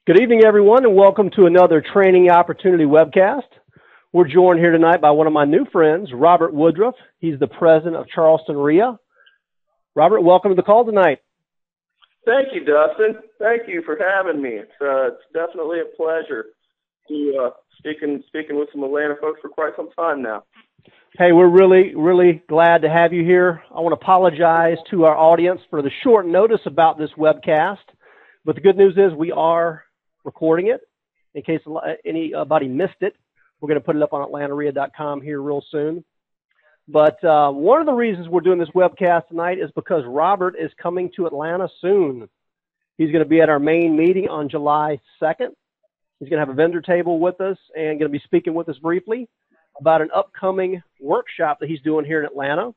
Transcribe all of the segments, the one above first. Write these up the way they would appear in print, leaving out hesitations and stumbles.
Good evening, everyone, and welcome to another Training Opportunity webcast. We're joined here tonight by one of my new friends, Robert Woodruff. He's the president of Charleston REIA. Robert, welcome to the call tonight. Thank you, Dustin. Thank you for having me. It's definitely a pleasure to speaking with some Atlanta folks for quite some time now. Hey, we're really glad to have you here. I want to apologize to our audience for the short notice about this webcast, but the good news is we are recording it in case anybody missed it. We're going to put it up on atlantareia.com here real soon. But one of the reasons we're doing this webcast tonight is because Robert is coming to Atlanta soon. He's going to be at our main meeting on July 2nd. He's going to have a vendor table with us and going to be speaking with us briefly about an upcoming workshop that he's doing here in Atlanta.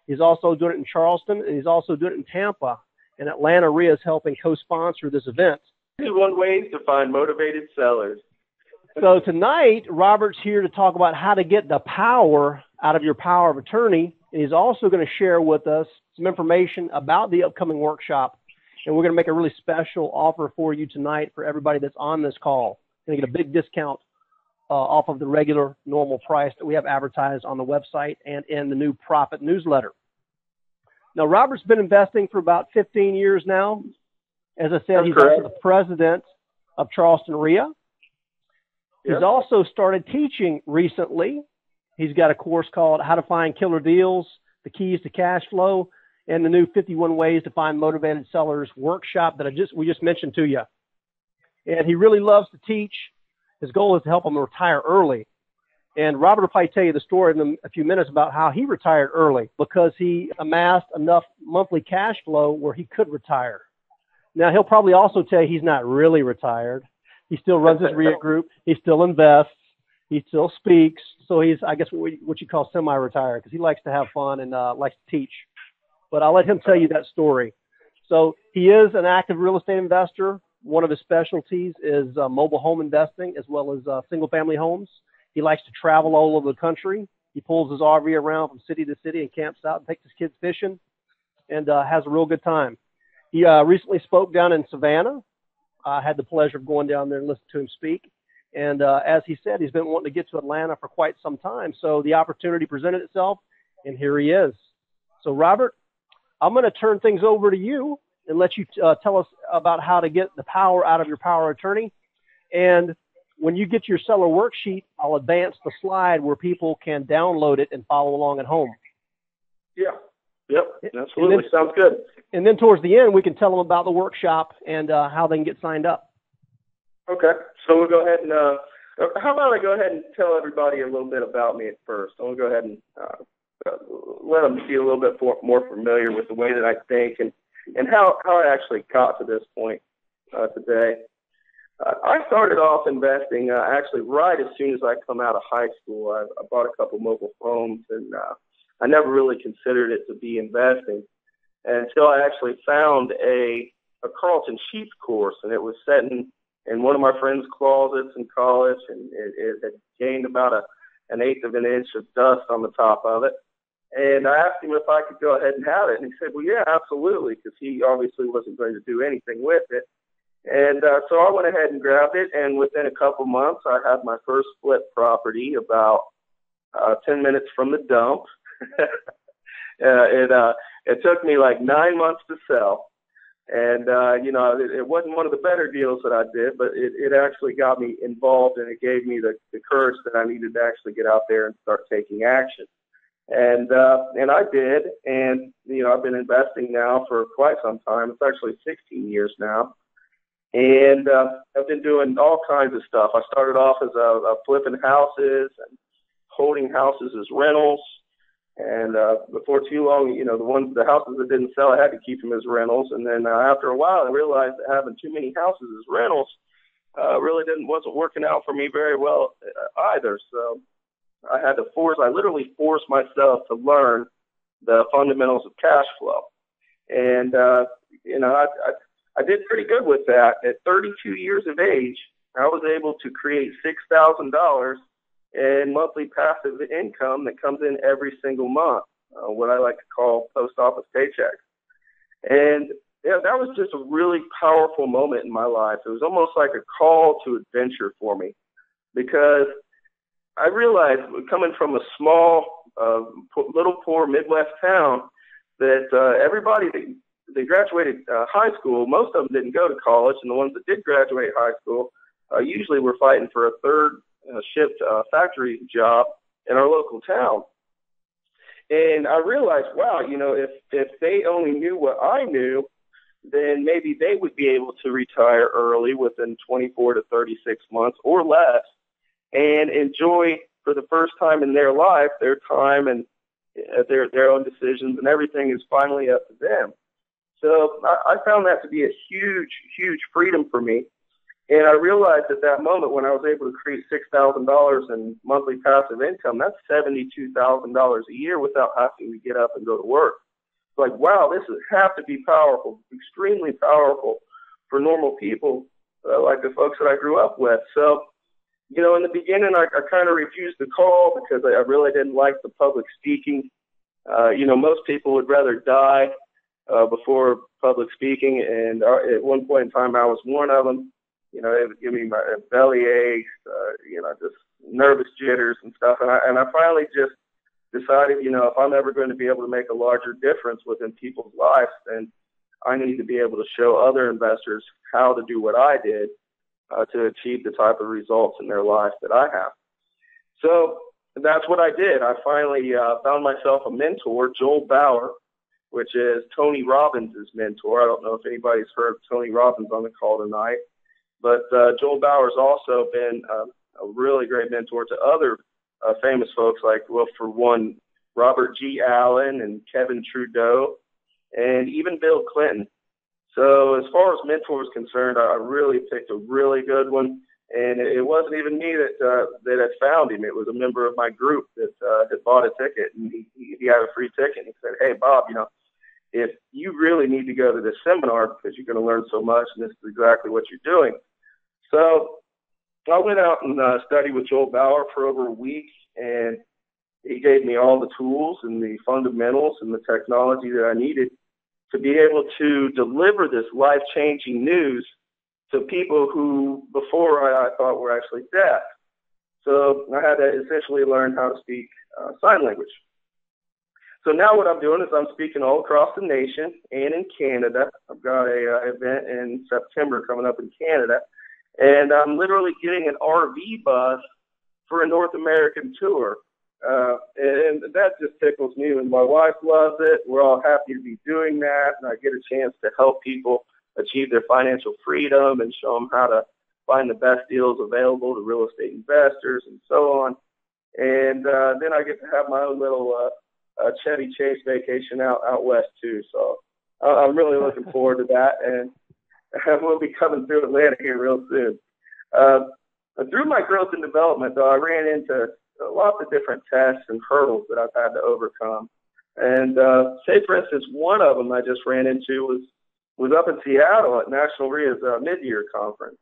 He's also doing it in Charleston, and he's also doing it in Tampa. And Atlanta REIA is helping co-sponsor this event. 51 ways to find motivated sellers. So tonight, Robert's here to talk about how to get the power out of your power of attorney. And he's also going to share with us some information about the upcoming workshop. And we're going to make a really special offer for you tonight for everybody that's on this call. You're going to get a big discount off of the regular normal price that we have advertised on the website and in the new Profit newsletter. Now, Robert's been investing for about 15 years now. As I said, he's also the president of Charleston REIA. He's also started teaching recently. He's got a course called How to Find Killer Deals, The Keys to Cash Flow, and the new 51 Ways to Find Motivated Sellers workshop that we just mentioned to you. And he really loves to teach. His goal is to help him retire early. And Robert will probably tell you the story in a few minutes about how he retired early because he amassed enough monthly cash flow where he could retire. Now, he'll probably also tell you he's not really retired. He still runs his REIA group. He still invests. He still speaks. So he's, I guess, what you call semi-retired because he likes to have fun and likes to teach. But I'll let him tell you that story. So he is an active real estate investor. One of his specialties is mobile home investing as well as single-family homes. He likes to travel all over the country. He pulls his RV around from city to city and camps out and takes his kids fishing and has a real good time. He recently spoke down in Savannah. I had the pleasure of going down there and listening to him speak. And as he said, he's been wanting to get to Atlanta for quite some time. So the opportunity presented itself, and here he is. So, Robert, I'm going to turn things over to you and let you tell us about how to get the power out of your power of attorney. And when you get your seller worksheet, I'll advance the slide where people can download it and follow along at home. Yeah. Yep. Absolutely. Then, sounds good. And then towards the end, we can tell them about the workshop and how they can get signed up. Okay. So we'll go ahead and, how about I go ahead and tell everybody a little bit about me at first. I'll go ahead and let them be a little bit more familiar with the way that I think and how I actually got to this point today. I started off investing actually right as soon as I come out of high school. I bought a couple mobile homes, and I never really considered it to be investing until I actually found a Carlton Sheets course, and it was set in one of my friend's closets in college, and it had gained about an eighth of an inch of dust on the top of it. And I asked him if I could go ahead and have it, and he said, well, yeah, absolutely, because he obviously wasn't going to do anything with it. And so I went ahead and grabbed it, and within a couple months, I had my first split property about 10 minutes from the dump. It took me like 9 months to sell. And, it wasn't one of the better deals that I did, but it actually got me involved, and it gave me the courage that I needed to actually get out there and start taking action. And I did. And, I've been investing now for quite some time. It's actually 16 years now. And I've been doing all kinds of stuff. I started off as flipping houses and holding houses as rentals. And before too long, the houses that didn't sell, I had to keep them as rentals. And then after a while, I realized that having too many houses as rentals really wasn't working out for me very well either. So I literally forced myself to learn the fundamentals of cash flow. And I did pretty good with that. At 32 years of age, I was able to create $6,000 in monthly passive income that comes in every single month, what I like to call post office paychecks. And Yeah, that was just a really powerful moment in my life. It was almost like a call to adventure for me, because I realized, coming from a small, little poor Midwest town, that everybody that graduated high school, most of them didn't go to college, and the ones that did graduate high school usually were fighting for a third shift factory job in our local town. And I realized, wow, if they only knew what I knew, then maybe they would be able to retire early within 24 to 36 months or less, and enjoy for the first time in their life their time and their own decisions, and everything is finally up to them. So I found that to be a huge, huge freedom for me. And I realized at that moment, when I was able to create $6,000 in monthly passive income, that's $72,000 a year without having to get up and go to work. Like, wow, this would have to be powerful, extremely powerful for normal people like the folks that I grew up with. So, in the beginning, I kind of refused the call because I really didn't like the public speaking. Most people would rather die before public speaking, and at one point in time, I was one of them. It would give me my belly aches, just nervous jitters and stuff. And I finally just decided, if I'm ever going to be able to make a larger difference within people's lives, then I need to be able to show other investors how to do what I did to achieve the type of results in their life that I have. So that's what I did. I finally found myself a mentor, Joel Bauer, which is Tony Robbins' mentor. I don't know if anybody's heard of Tony Robbins on the call tonight, but Joel Bauer's also been a really great mentor to other famous folks like, well, for one, Robert G. Allen and Kevin Trudeau, and even Bill Clinton. So as far as mentor is concerned, I really picked a really good one. And it wasn't even me that had found him. It was a member of my group that had bought a ticket, and he had a free ticket. And he said, "Hey, Bob, if you really need to go to this seminar because you're going to learn so much, and this is exactly what you're doing." So I went out and studied with Joel Bauer for over a week, and he gave me all the tools and the fundamentals and the technology that I needed to be able to deliver this life-changing news to people who before I thought were actually deaf. So I had to essentially learn how to speak sign language. So now what I'm doing is I'm speaking all across the nation and in Canada. I've got a event in September coming up in Canada, and I'm literally getting an RV bus for a North American tour. And that just tickles me, and my wife loves it. We're all happy to be doing that, and I get a chance to help people achieve their financial freedom and show them how to find the best deals available to real estate investors and so on. And then I get to have my own little Chevy Chase vacation out west too. So I'm really looking forward to that, and we'll be coming through Atlanta here real soon. Through my growth and development, though, I ran into lots of different tests and hurdles that I've had to overcome. And say, for instance, one of them I just ran into was up in Seattle at National REIA's mid-year conference.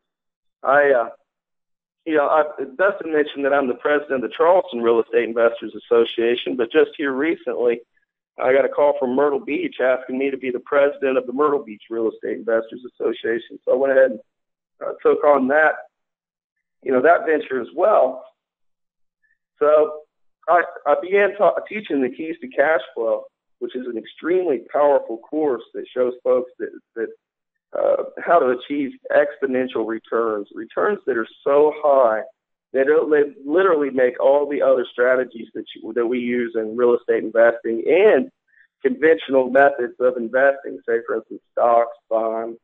Dustin mentioned that I'm the president of the Charleston Real Estate Investors Association, but just here recently, I got a call from Myrtle Beach asking me to be the president of the Myrtle Beach Real Estate Investors Association. So I went ahead and took on that venture as well. So I began teaching the Keys to Cash Flow, which is an extremely powerful course that shows folks that how to achieve exponential returns that are so high that it literally make all the other strategies that we use in real estate investing and conventional methods of investing, say, for instance, stocks, bonds,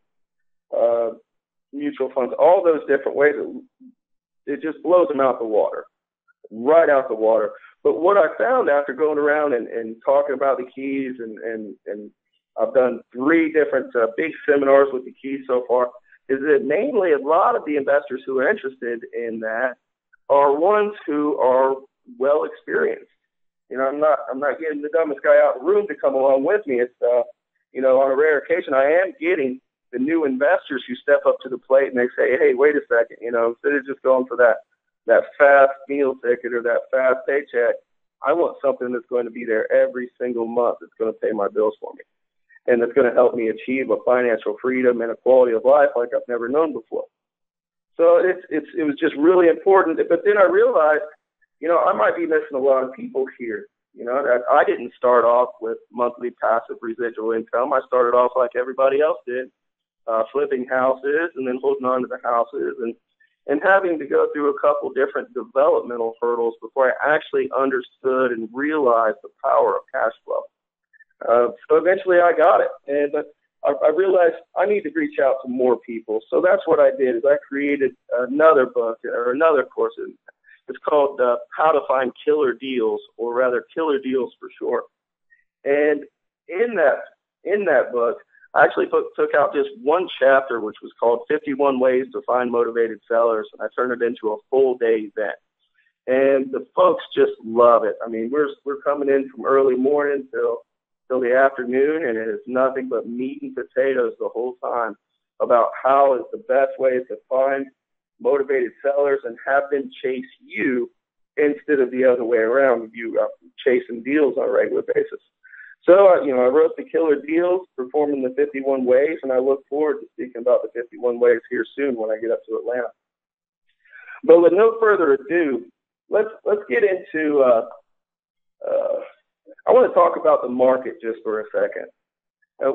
mutual funds, all those different ways, it just blows them out the water, right out the water. But what I found after going around and talking about the keys, and I've done 3 different big seminars with the keys so far, is that mainly a lot of the investors who are interested in that are ones who are well experienced. I'm not getting the dumbest guy out of the room to come along with me. It's on a rare occasion I am getting the new investors who step up to the plate and they say, "Hey, wait a second, instead of just going for that fast meal ticket or that fast paycheck, I want something that's going to be there every single month. That's going to pay my bills for me." and that's going to help me achieve a financial freedom and a quality of life like I've never known before. So it was just really important. But then I realized, I might be missing a lot of people here. That I didn't start off with monthly passive residual income. I started off like everybody else did, flipping houses and then holding on to the houses and having to go through a couple different developmental hurdles before I actually understood and realized the power of cash flow. So eventually I got it. And I realized I need to reach out to more people. So that's what I did, is I created another book, or another course. It's called How to Find Killer Deals, or rather Killer Deals for short. And in that book, I actually took out just one chapter, which was called 51 Ways to Find Motivated Sellers, and I turned it into a full-day event. And the folks just love it. I mean, we're coming in from early morning till the afternoon, and it is nothing but meat and potatoes the whole time about how is the best way to find motivated sellers and have them chase you instead of the other way around, you chasing deals on a regular basis. So, I wrote the Killer Deals, performing the 51 ways, and I look forward to speaking about the 51 ways here soon when I get up to Atlanta. But with no further ado, let's get into, I want to talk about the market just for a second.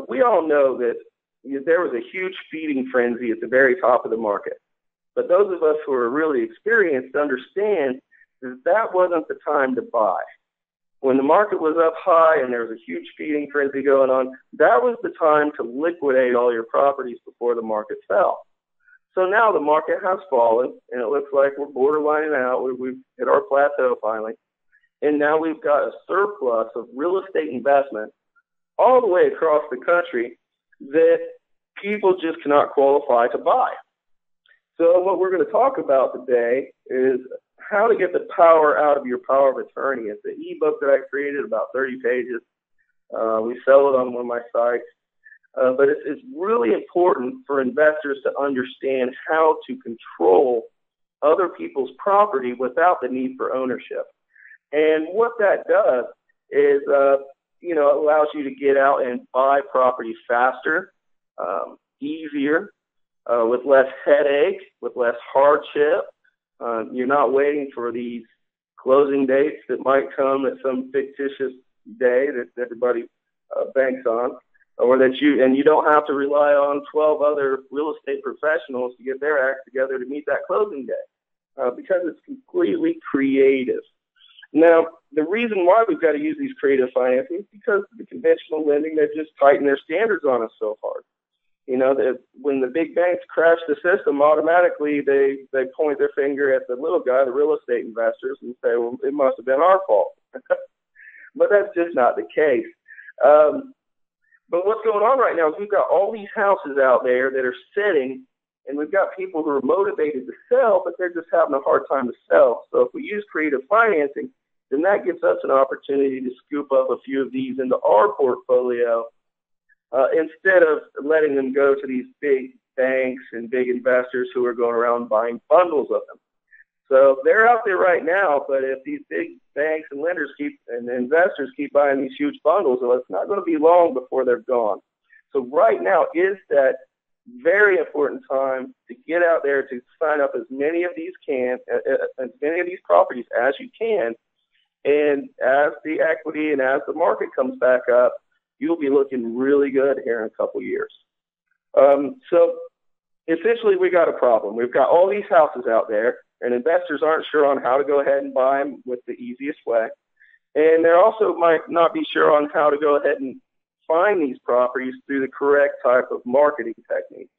We all know that there was a huge feeding frenzy at the very top of the market. But those of us who are really experienced understand that wasn't the time to buy. When the market was up high and there was a huge feeding frenzy going on, that was the time to liquidate all your properties before the market fell. So now the market has fallen, and it looks like we're borderlining out. We've hit our plateau finally. And now we've got a surplus of real estate investment all the way across the country that people just cannot qualify to buy. So what we're going to talk about today is how to get the power out of your power of attorney. It's an ebook that I created, about 30 pages. We sell it on one of my sites. But it's really important for investors to understand how to control other people's property without the need for ownership. And what that does is, it allows you to get out and buy property faster, easier, with less headache, with less hardship. You're not waiting for these closing dates that might come at some fictitious day that everybody banks on, or that you don't have to rely on 12 other real estate professionals to get their act together to meet that closing day, because it's completely creative. Now, the reason why we've got to use these creative financing is because the conventional lending, they've just tightened their standards on us so hard. When the big banks crash the system, automatically they point their finger at the little guy, the real estate investors, and say, well, it must have been our fault. But that's just not the case. But what's going on right now is we've got all these houses out there that are sitting, and we've got people who are motivated to sell, but they're just having a hard time to sell. So if we use creative financing, then that gives us an opportunity to scoop up a few of these into our portfolio, instead of letting them go to these big banks and big investors who are going around buying bundles of them. So they're out there right now, but if these big banks and lenders and investors keep buying these huge bundles, well, it's not going to be long before they're gone. So right now is that very important time to get out there to sign up as many of these properties as you can. And as the equity and as the market comes back up, you'll be looking really good here in a couple years. So essentially, we got a problem. We've got all these houses out there, and investors aren't sure on how to go ahead and buy them with the easiest way. And they also might not be sure on how to go ahead and find these properties through the correct type of marketing technique.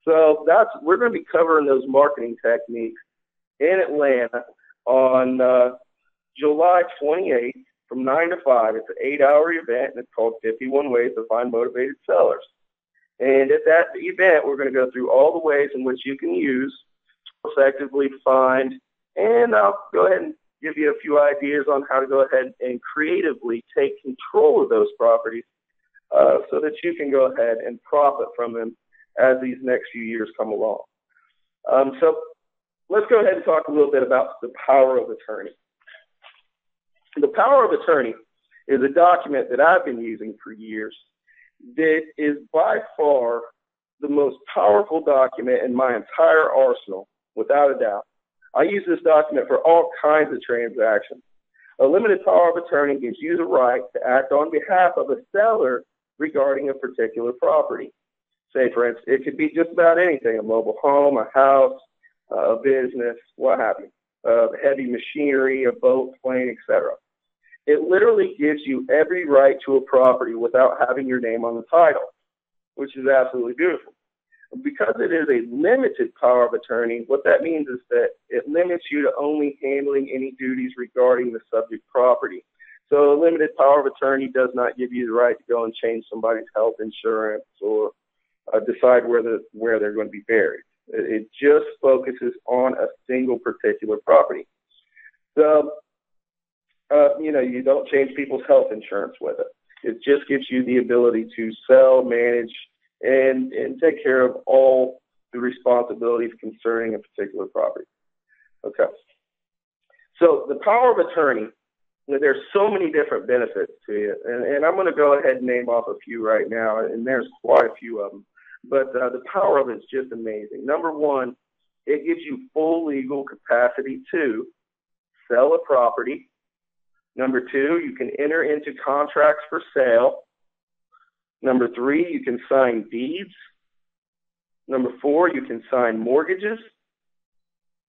So we're going to be covering those marketing techniques in Atlanta on July 28th from 9 to 5. It's an 8-hour event, and it's called 51 Ways to Find Motivated Sellers. And at that event, we're going to go through all the ways in which you can use to effectively find, and I'll go ahead and give you a few ideas on how to go ahead and creatively take control of those properties so that you can go ahead and profit from them as these next few years come along. So let's go ahead and talk a little bit about the power of attorney. The power of attorney is a document that I've been using for years, that is by far the most powerful document in my entire arsenal, without a doubt. I use this document for all kinds of transactions. A limited power of attorney gives you the right to act on behalf of a seller regarding a particular property. Say, for instance, it could be just about anything, a mobile home, a house, a business, what have you, heavy machinery, a boat, plane, etc. It literally gives you every right to a property without having your name on the title, which is absolutely beautiful. Because it is a limited power of attorney, what that means is that it limits you to only handling any duties regarding the subject property. So a limited power of attorney does not give you the right to go and change somebody's health insurance or decide where they're going to be buried. It just focuses on a single particular property. So, you don't change people's health insurance with it. It just gives you the ability to sell, manage, and take care of all the responsibilities concerning a particular property. Okay. So the power of attorney, there's so many different benefits to it, and I'm going to go ahead and name off a few right now, and there's quite a few of them. But the power of it is just amazing. Number one, it gives you full legal capacity to sell a property. Number two, you can enter into contracts for sale. Number three, you can sign deeds. Number four, you can sign mortgages.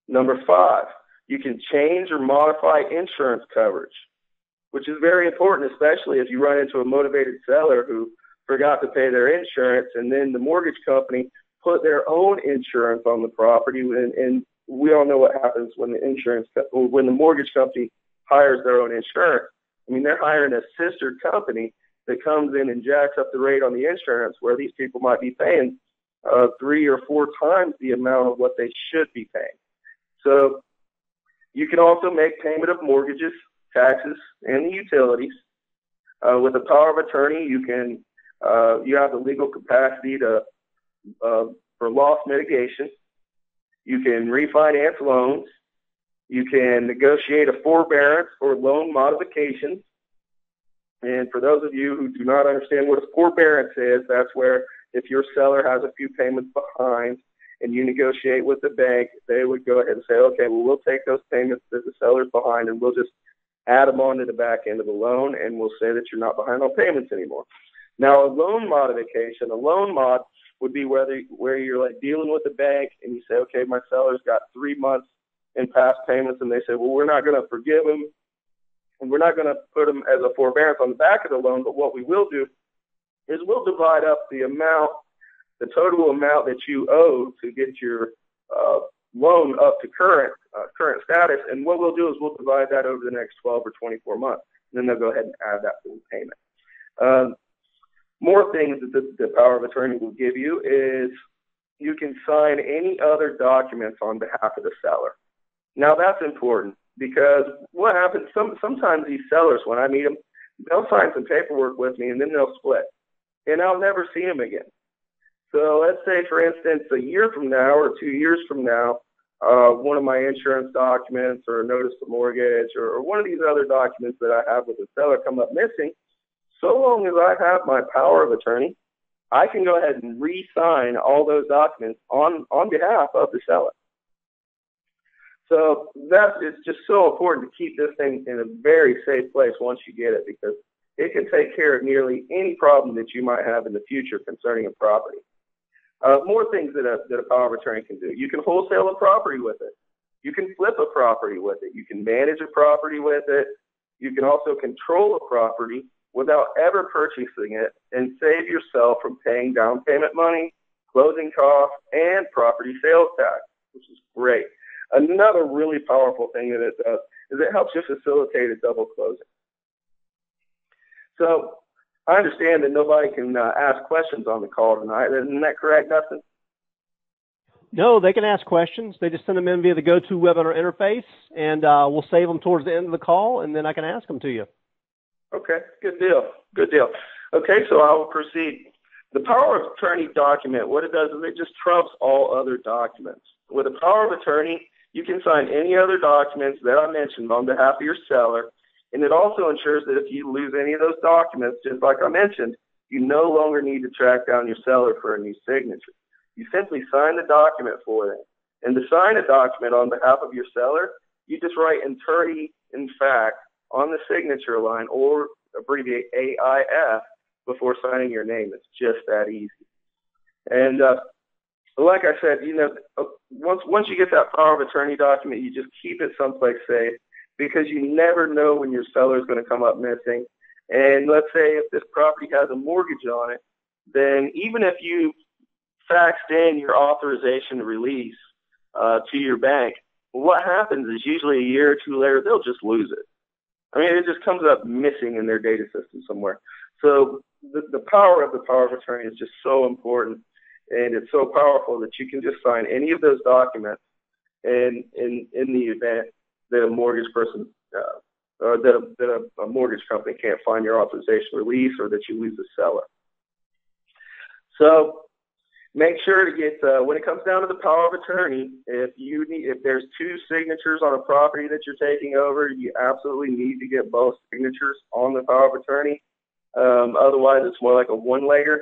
Number five, you can change or modify insurance coverage, which is very important, especially if you run into a motivated seller who forgot to pay their insurance, and then the mortgage company put their own insurance on the property, and we all know what happens when the mortgage company hires their own insurance. I mean, they're hiring a sister company that comes in and jacks up the rate on the insurance, where these people might be paying 3 or 4 times the amount of what they should be paying. So you can also make payment of mortgages, taxes, and the utilities. With the power of attorney, you have the legal capacity for loss mitigation. You can refinance loans. You can negotiate a forbearance or loan modifications. And for those of you who do not understand what a forbearance is, that's where if your seller has a few payments behind and you negotiate with the bank, they would go ahead and say, okay, well, we'll take those payments that the seller's behind and we'll just add them onto the back end of the loan, and we'll say that you're not behind on payments anymore. Now, a loan modification, a loan mod would be where you're like dealing with the bank and you say, okay, my seller's got 3 months in past payments, and they say, well, we're not going to forgive him, and we're not going to put him as a forbearance on the back of the loan, but what we will do is we'll divide up the total amount that you owe to get your loan up to current status, and what we'll do is we'll divide that over the next 12 or 24 months, and then they'll go ahead and add that to the payment. More things that the power of attorney will give you is you can sign any other documents on behalf of the seller. Now, that's important because what happens, sometimes these sellers, when I meet them, they'll sign some paperwork with me and then they'll split, and I'll never see them again. So let's say, for instance, a year from now or 2 years from now, one of my insurance documents or a notice to mortgage or one of these other documents that I have with the seller come up missing. So long as I have my power of attorney, I can go ahead and re-sign all those documents on behalf of the seller. So it's just so important to keep this thing in a very safe place once you get it, because it can take care of nearly any problem that you might have in the future concerning a property. More things that a power of attorney can do. You can wholesale a property with it. You can flip a property with it. You can manage a property with it. You can also control a property without ever purchasing it and save yourself from paying down payment money, closing costs, and property sales tax, which is great. Another really powerful thing that it does is it helps you facilitate a double closing. So I understand that nobody can ask questions on the call tonight. Isn't that correct, Dustin? No, they can ask questions. They just send them in via the GoToWebinar interface, and we'll save them towards the end of the call, and then I can ask them to you. Okay, good deal. Good deal. Okay, so I will proceed. The power of attorney document, what it does is it just trumps all other documents. With a power of attorney, you can sign any other documents that I mentioned on behalf of your seller, and it also ensures that if you lose any of those documents, just like I mentioned, you no longer need to track down your seller for a new signature. You simply sign the document for them. And to sign a document on behalf of your seller, you just write attorney in fact on the signature line, or abbreviate AIF before signing your name. It's just that easy. And like I said, once you get that power of attorney document, you just keep it someplace safe, because you never know when your seller is going to come up missing. And let's say if this property has a mortgage on it, then even if you faxed in your authorization to release to your bank, what happens is usually a year or two later, they'll just lose it. I mean, it just comes up missing in their data system somewhere. So the power of attorney is just so important, and it's so powerful that you can just sign any of those documents in the event that a mortgage person or that a mortgage company can't find your authorization release, or that you lose the seller. So make sure to get, when it comes down to the power of attorney, if there's two signatures on a property that you're taking over, you absolutely need to get both signatures on the power of attorney. Otherwise, it's more like a one-legger.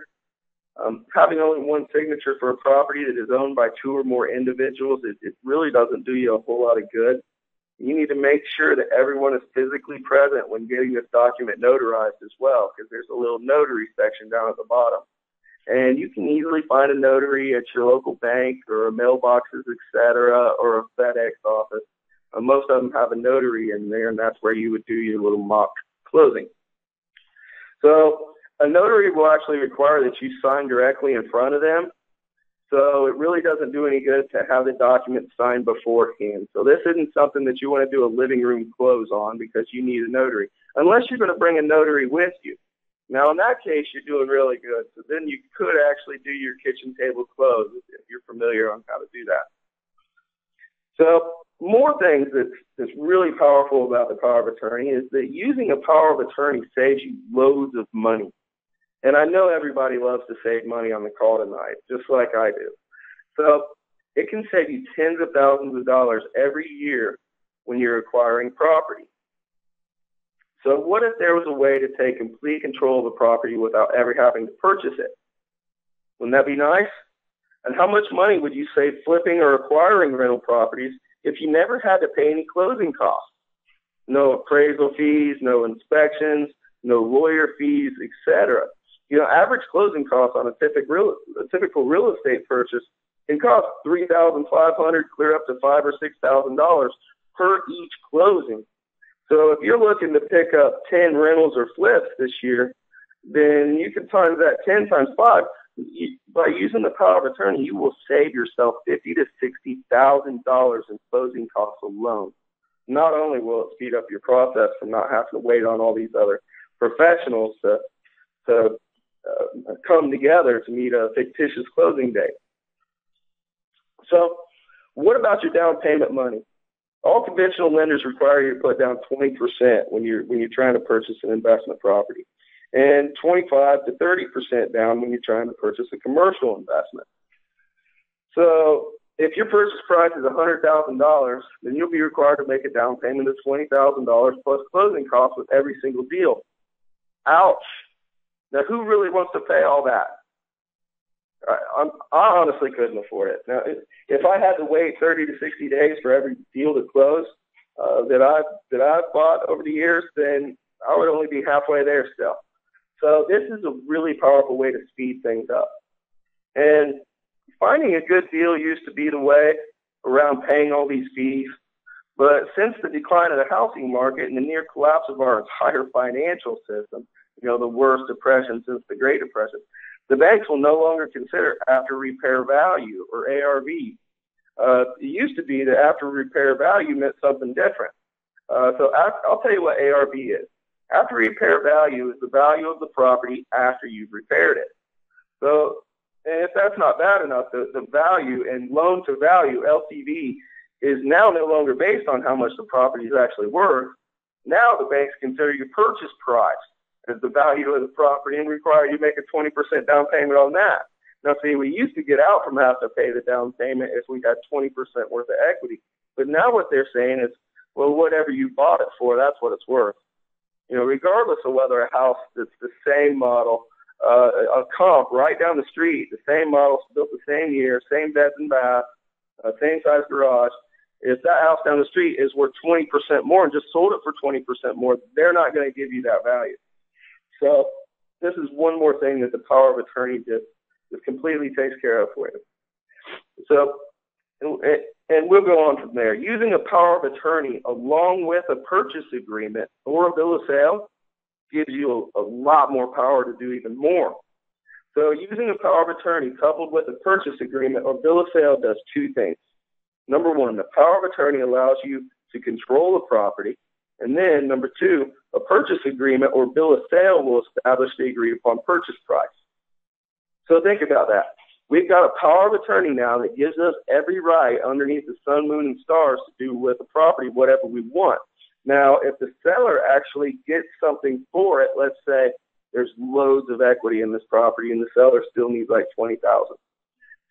Having only one signature for a property that is owned by two or more individuals, it really doesn't do you a whole lot of good. You need to make sure that everyone is physically present when getting this document notarized as well, because there's a little notary section down at the bottom. And you can easily find a notary at your local bank or mailboxes, etc., or a FedEx office. Most of them have a notary in there, and that's where you would do your little mock closing. So a notary will actually require that you sign directly in front of them. So it really doesn't do any good to have the document signed beforehand. So this isn't something that you want to do a living room close on, because you need a notary, unless you're going to bring a notary with you. Now, in that case, you're doing really good. So then you could actually do your kitchen table close if you're familiar on how to do that. So more things that's really powerful about the power of attorney is that using a power of attorney saves you loads of money. And I know everybody loves to save money on the call tonight, just like I do. So it can save you tens of thousands of dollars every year when you're acquiring property. So what if there was a way to take complete control of the property without ever having to purchase it? Wouldn't that be nice? And how much money would you save flipping or acquiring rental properties if you never had to pay any closing costs? No appraisal fees, no inspections, no lawyer fees, etc. Average closing costs on a typical real estate purchase can cost $3,500 clear up to $5,000 or $6,000 per each closing. So if you're looking to pick up 10 rentals or flips this year, then you can times that 10 times 5. By using the power of attorney, you will save yourself $50,000 to $60,000 in closing costs alone. Not only will it speed up your process from not having to wait on all these other professionals to come together to meet a fictitious closing date. So what about your down payment money? All conventional lenders require you to put down 20% when you're trying to purchase an investment property, and 25 to 30% down when you're trying to purchase a commercial investment. So if your purchase price is $100,000, then you'll be required to make a down payment of $20,000 plus closing costs with every single deal. Ouch. Now, who really wants to pay all that? I honestly couldn't afford it. Now, if I had to wait 30 to 60 days for every deal to close that I've bought over the years, then I would only be halfway there still. So this is a really powerful way to speed things up. And finding a good deal used to be the way around paying all these fees. But since the decline of the housing market and the near collapse of our entire financial system, the worst depression since the Great Depression, the banks will no longer consider after repair value, or ARV. It used to be that after repair value meant something different. So I'll tell you what ARV is. After repair value is the value of the property after you've repaired it. So, and if that's not bad enough, the value and loan to value, LTV, is now no longer based on how much the property is actually worth. Now the banks consider your purchase price as the value of the property and require you to make a 20% down payment on that. Now, see, we used to get out from having to pay the down payment if we had 20% worth of equity. But now what they're saying is, well, whatever you bought it for, that's what it's worth. Regardless of whether a house that's the same model a comp right down the street, the same model, built the same year, same beds and bath, same size garage. If that house down the street is worth 20% more and just sold it for 20% more, they're not going to give you that value. So this is one more thing that the power of attorney just completely takes care of for you. So, and we'll go on from there. Using a power of attorney along with a purchase agreement or a bill of sale gives you a lot more power to do even more. So using a power of attorney coupled with a purchase agreement or bill of sale does two things. Number one, the power of attorney allows you to control the property. And then number two, a purchase agreement or bill of sale will establish the agreed upon purchase price. So think about that. We've got a power of attorney now that gives us every right underneath the sun, moon, and stars to do with the property whatever we want. Now, if the seller actually gets something for it, let's say there's loads of equity in this property and the seller still needs like $20,000.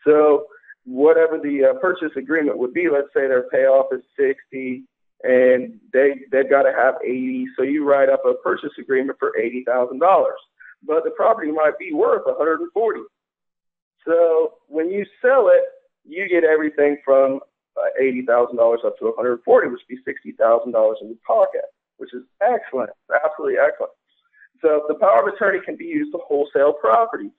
So whatever the purchase agreement would be, let's say their payoff is $60 and they've got to have $80. So you write up a purchase agreement for $80,000, but the property might be worth $140. So when you sell it, you get everything from $80,000 up to $140, which would be $60,000 in your pocket, which is excellent, absolutely excellent. So the power of attorney can be used to wholesale property.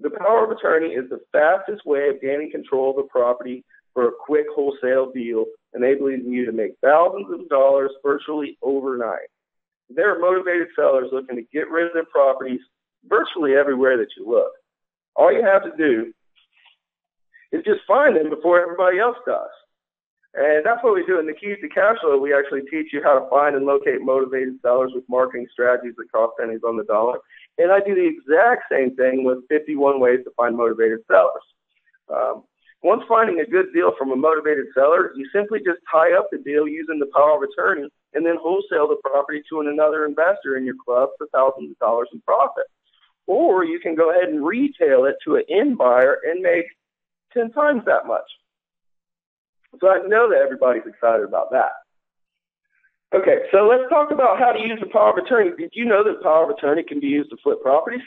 The power of attorney is the fastest way of gaining control of the property for a quick wholesale deal, enabling you to make thousands of dollars virtually overnight. There are motivated sellers looking to get rid of their properties virtually everywhere that you look. All you have to do is just find them before everybody else does. And that's what we do in the Keys to Cash Flow. We actually teach you how to find and locate motivated sellers with marketing strategies that cost pennies on the dollar. And I do the exact same thing with 51 ways to find motivated sellers. Once finding a good deal from a motivated seller, you simply just tie up the deal using the power of attorney and then wholesale the property to another investor in your club for thousands of dollars in profit. Or you can go ahead and retail it to an end buyer and make 10 times that much. So I know that everybody's excited about that. Okay, so let's talk about how to use the power of attorney. Did you know that power of attorney can be used to flip properties?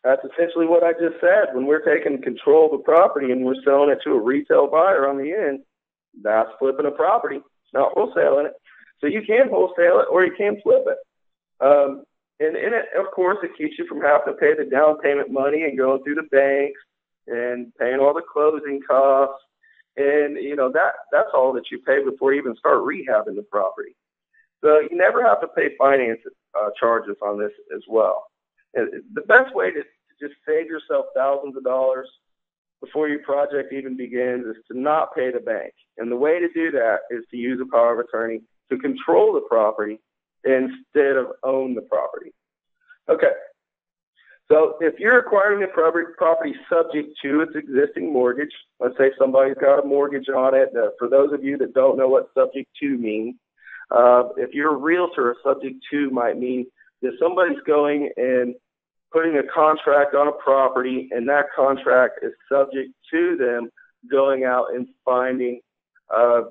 That's essentially what I just said. When we're taking control of the property and we're selling it to a retail buyer on the end, that's flipping a property, not wholesaling it. So you can wholesale it or you can flip it. And in it, of course, it keeps you from having to pay the down payment money and going through the banks and paying all the closing costs. And, you know, that's all that you pay before you even start rehabbing the property. So you never have to pay finance charges on this as well. And the best way to just save yourself thousands of dollars before your project even begins is to not pay the bank. And the way to do that is to use a power of attorney to control the property instead of own the property. Okay. So if you're acquiring the property subject to its existing mortgage, let's say somebody's got a mortgage on it. For those of you that don't know what subject to means, if you're a realtor, a subject to might mean that somebody's going and putting a contract on a property, and that contract is subject to them going out and finding a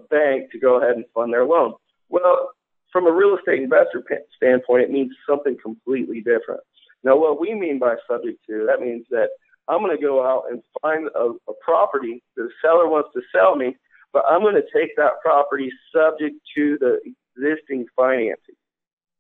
bank to go ahead and fund their loan. Well, from a real estate investor standpoint, it means something completely different. Now, what we mean by subject to, that means that I'm going to go out and find a property that the seller wants to sell me, but I'm going to take that property subject to the existing financing.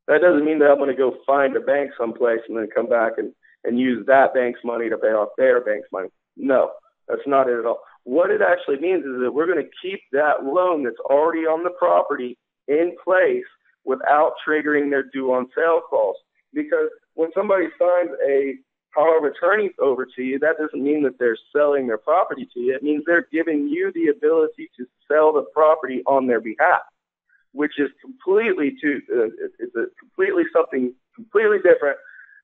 That doesn't mean that I'm going to go find a bank someplace and then come back and use that bank's money to pay off their bank's money. No, that's not it at all. What it actually means is that we're going to keep that loan that's already on the property in place without triggering their due on sale clause. Because when somebody signs a power of attorney over to you, that doesn't mean that they're selling their property to you. It means they're giving you the ability to sell the property on their behalf, which is completely something completely different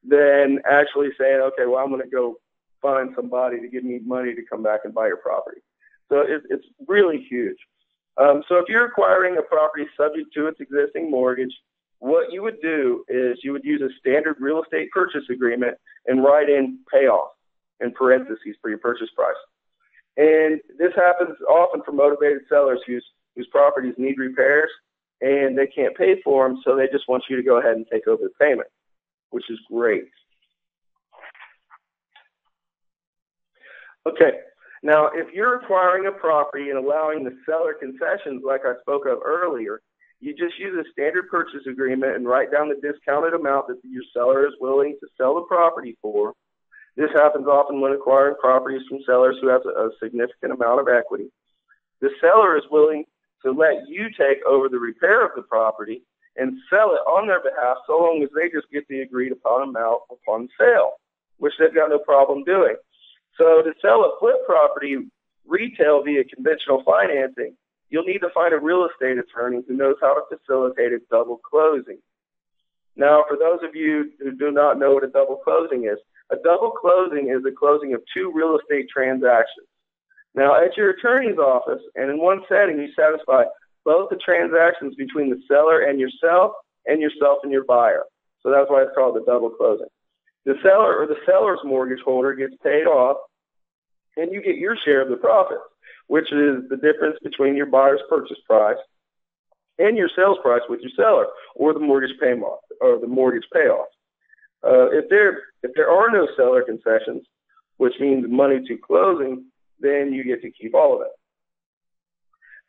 than actually saying, okay, well, I'm going to go find somebody to give me money to come back and buy your property. So it's really huge. So if you're acquiring a property subject to its existing mortgage, what you would do is you would use a standard real estate purchase agreement and write in payoff in parentheses for your purchase price. And this happens often for motivated sellers whose properties need repairs and they can't pay for them, so they just want you to go ahead and take over the payment, which is great. Okay. Now, if you're acquiring a property and allowing the seller concessions like I spoke of earlier, you just use a standard purchase agreement and write down the discounted amount that your seller is willing to sell the property for. This happens often when acquiring properties from sellers who have a significant amount of equity. The seller is willing to let you take over the repair of the property and sell it on their behalf so long as they just get the agreed upon amount upon sale, which they've got no problem doing. So to sell a flip property retail via conventional financing, you'll need to find a real estate attorney who knows how to facilitate a double closing. Now, for those of you who do not know what a double closing is, a double closing is the closing of two real estate transactions. Now, at your attorney's office and in one setting, you satisfy both the transactions between the seller and yourself and your buyer. So that's why it's called the double closing. The seller or the seller's mortgage holder gets paid off, and you get your share of the profits, which is the difference between your buyer's purchase price and your sales price with your seller, or the mortgage payment or the mortgage payoff. If there are no seller concessions, which means money to closing, then you get to keep all of it.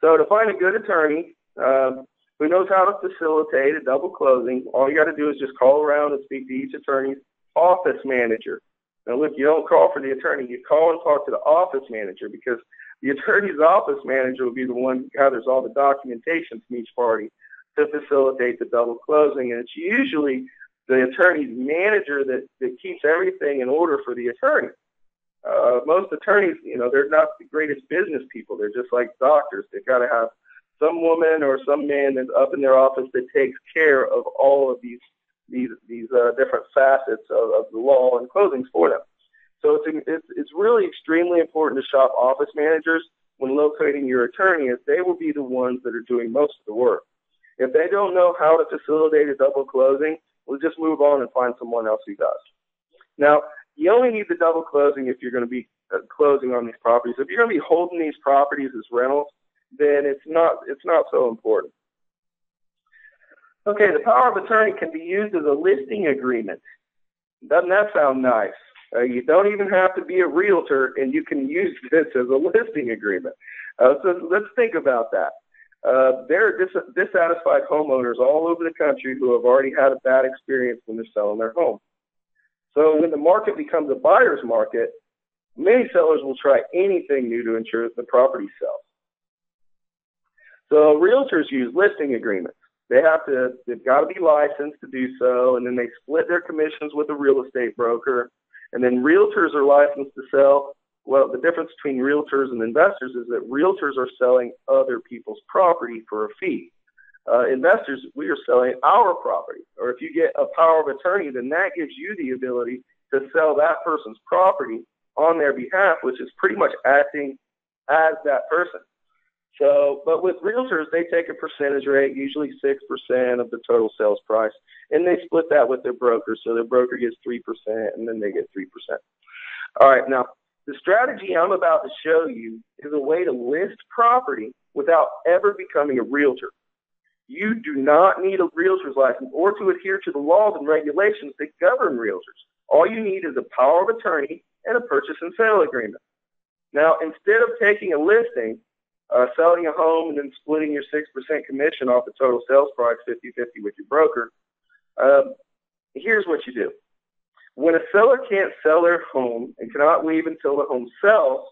So to find a good attorney who knows how to facilitate a double closing, all you got to do is just call around and speak to each attorney's office manager. Now, look, you don't call for the attorney. You call and talk to the office manager, because the attorney's office manager will be the one who gathers all the documentation from each party to facilitate the double closing. And it's usually the attorney's manager that keeps everything in order for the attorney. Most attorneys, they're not the greatest business people. They're just like doctors. They've got to have some woman or some man that's up in their office that takes care of all of these different facets of the law and closings for them. So it's really extremely important to shop office managers when locating your attorney, as they will be the ones that are doing most of the work. If they don't know how to facilitate a double closing, we'll just move on and find someone else who does. Now, you only need the double closing if you're going to be closing on these properties. If you're going to be holding these properties as rentals, then it's not so important. Okay, the power of attorney can be used as a listing agreement. Doesn't that sound nice? You don't even have to be a realtor, and you can use this as a listing agreement. So let's think about that. There are dissatisfied homeowners all over the country who have already had a bad experience when they're selling their home. So when the market becomes a buyer's market, many sellers will try anything new to ensure that the property sells. So realtors use listing agreements. They've got to be licensed to do so, and then they split their commissions with a real estate broker. And then realtors are licensed to sell. Well, the difference between realtors and investors is that realtors are selling other people's property for a fee. Investors, we are selling our property. Or if you get a power of attorney, then that gives you the ability to sell that person's property on their behalf, which is pretty much acting as that person. So, but with realtors, they take a percentage rate, usually 6% of the total sales price, and they split that with their broker. So their broker gets 3%, and then they get 3%. All right, now, the strategy I'm about to show you is a way to list property without ever becoming a realtor. You do not need a realtor's license or to adhere to the laws and regulations that govern realtors. All you need is a power of attorney and a purchase and sale agreement. Now, instead of taking a listing, selling a home and then splitting your 6% commission off the total sales price, 50-50 with your broker, here's what you do. When a seller can't sell their home and cannot leave until the home sells,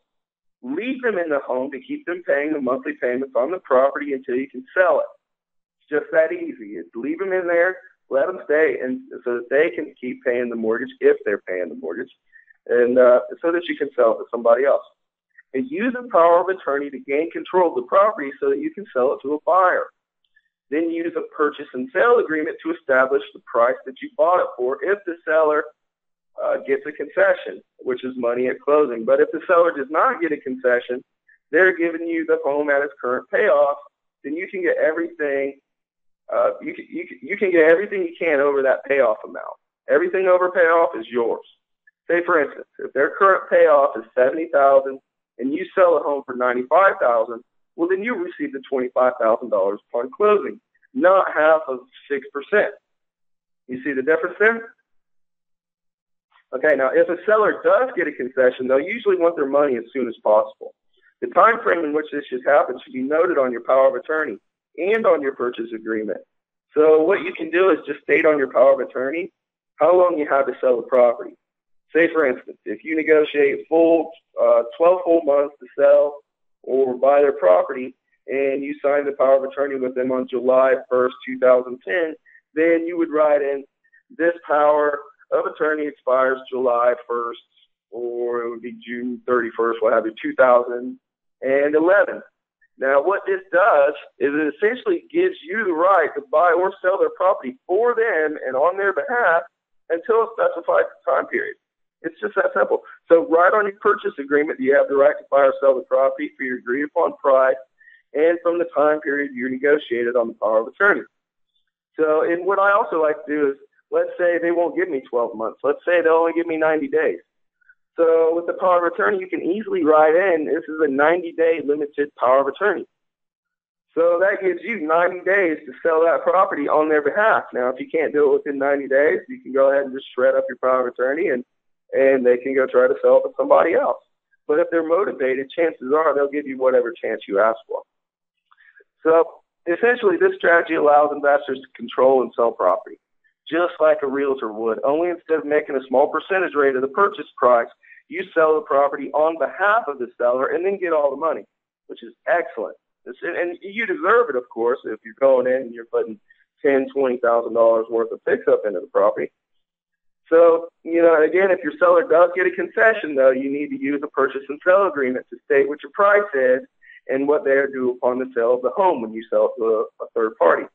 leave them in the home to keep them paying the monthly payments on the property until you can sell it. It's just that easy. It's leave them in there, let them stay, and so that they can keep paying the mortgage if they're paying the mortgage, and so that you can sell it to somebody else. And use the power of attorney to gain control of the property so that you can sell it to a buyer. Then use a purchase and sale agreement to establish the price that you bought it for if the seller gets a concession, which is money at closing. But if the seller does not get a concession, they're giving you the home at its current payoff, then you can get everything. You can get everything you can over that payoff amount. Everything over payoff is yours. Say, for instance, if their current payoff is $70,000 and you sell a home for $95,000, well, then you receive the $25,000 upon closing, not half of 6%. You see the difference there? Okay, now if a seller does get a concession, they'll usually want their money as soon as possible. The time frame in which this should happen should be noted on your power of attorney and on your purchase agreement. So what you can do is just state on your power of attorney how long you have to sell the property. Say, for instance, if you negotiate 12 full months to sell or buy their property, and you sign the power of attorney with them on July 1st, 2010, then you would write in, this power of attorney expires July 1st, or it would be June 31st, what have you, 2011. Now, what this does is it essentially gives you the right to buy or sell their property for them and on their behalf until a specified time period. It's just that simple. So right on your purchase agreement, you have the right to buy or sell the property for your agreed upon price and from the time period you negotiated on the power of attorney. So, and what I also like to do is, let's say they won't give me 12 months. Let's say they'll only give me 90 days. So with the power of attorney, you can easily write in, this is a 90-day limited power of attorney. So that gives you 90 days to sell that property on their behalf. Now, if you can't do it within 90 days, you can go ahead and just shred up your power of attorney and they can go try to sell it to somebody else. But if they're motivated, chances are they'll give you whatever chance you ask for. So essentially, this strategy allows investors to control and sell property, just like a realtor would. Only instead of making a small percentage rate of the purchase price, you sell the property on behalf of the seller and then get all the money, which is excellent. And you deserve it, of course, if you're going in and you're putting $10,000, $20,000 worth of fix-up into the property. So, again, if your seller does get a concession, though, you need to use a purchase and sell agreement to state what your price is and what they are due upon the sale of the home when you sell it to a third party.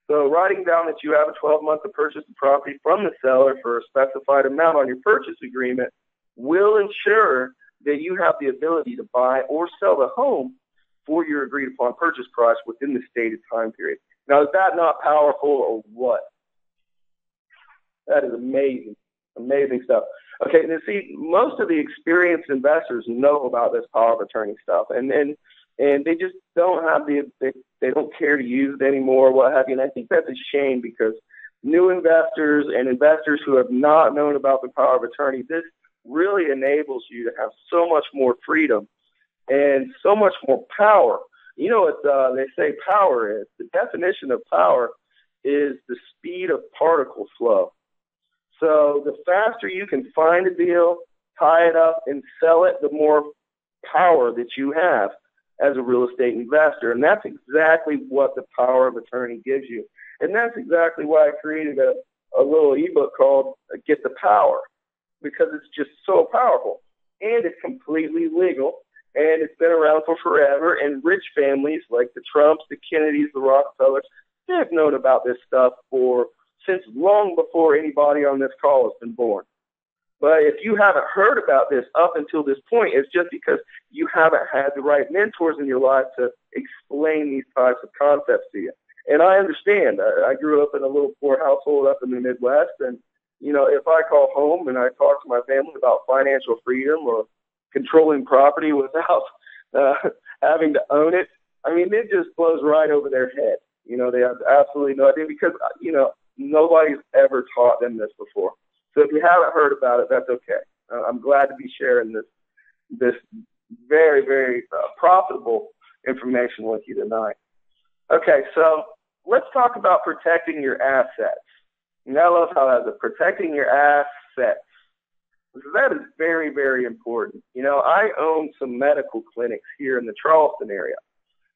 So writing down that you have a 12-month to purchase the property from the seller for a specified amount on your purchase agreement will ensure that you have the ability to buy or sell the home for your agreed upon purchase price within the stated time period. Now, is that not powerful or what? That is amazing, amazing stuff. Okay, now see, most of the experienced investors know about this power of attorney stuff, and they just don't have they don't care to use it anymore, what have you. And I think that's a shame because new investors and investors who have not known about the power of attorney, this really enables you to have so much more freedom and so much more power. You know what they say power is? The definition of power is the speed of particle flow. So the faster you can find a deal, tie it up, and sell it, the more power that you have as a real estate investor. And that's exactly what the power of attorney gives you. And that's exactly why I created a little ebook called Get the Power, because it's just so powerful. And it's completely legal, and it's been around for forever. And rich families like the Trumps, the Kennedys, the Rockefellers, they've known about this stuff since long before anybody on this call has been born. But if you haven't heard about this up until this point, it's just because you haven't had the right mentors in your life to explain these types of concepts to you. And I understand. I grew up in a little poor household up in the Midwest, and if I call home and I talk to my family about financial freedom or controlling property without having to own it, I mean, it just blows right over their head. They have absolutely no idea because, nobody's ever taught them this before. So if you haven't heard about it, that's okay. I'm glad to be sharing this very, very profitable information with you tonight. Okay, so let's talk about protecting your assets. And I love how that's protecting your assets. Because that is very, very important. I own some medical clinics here in the Charleston area.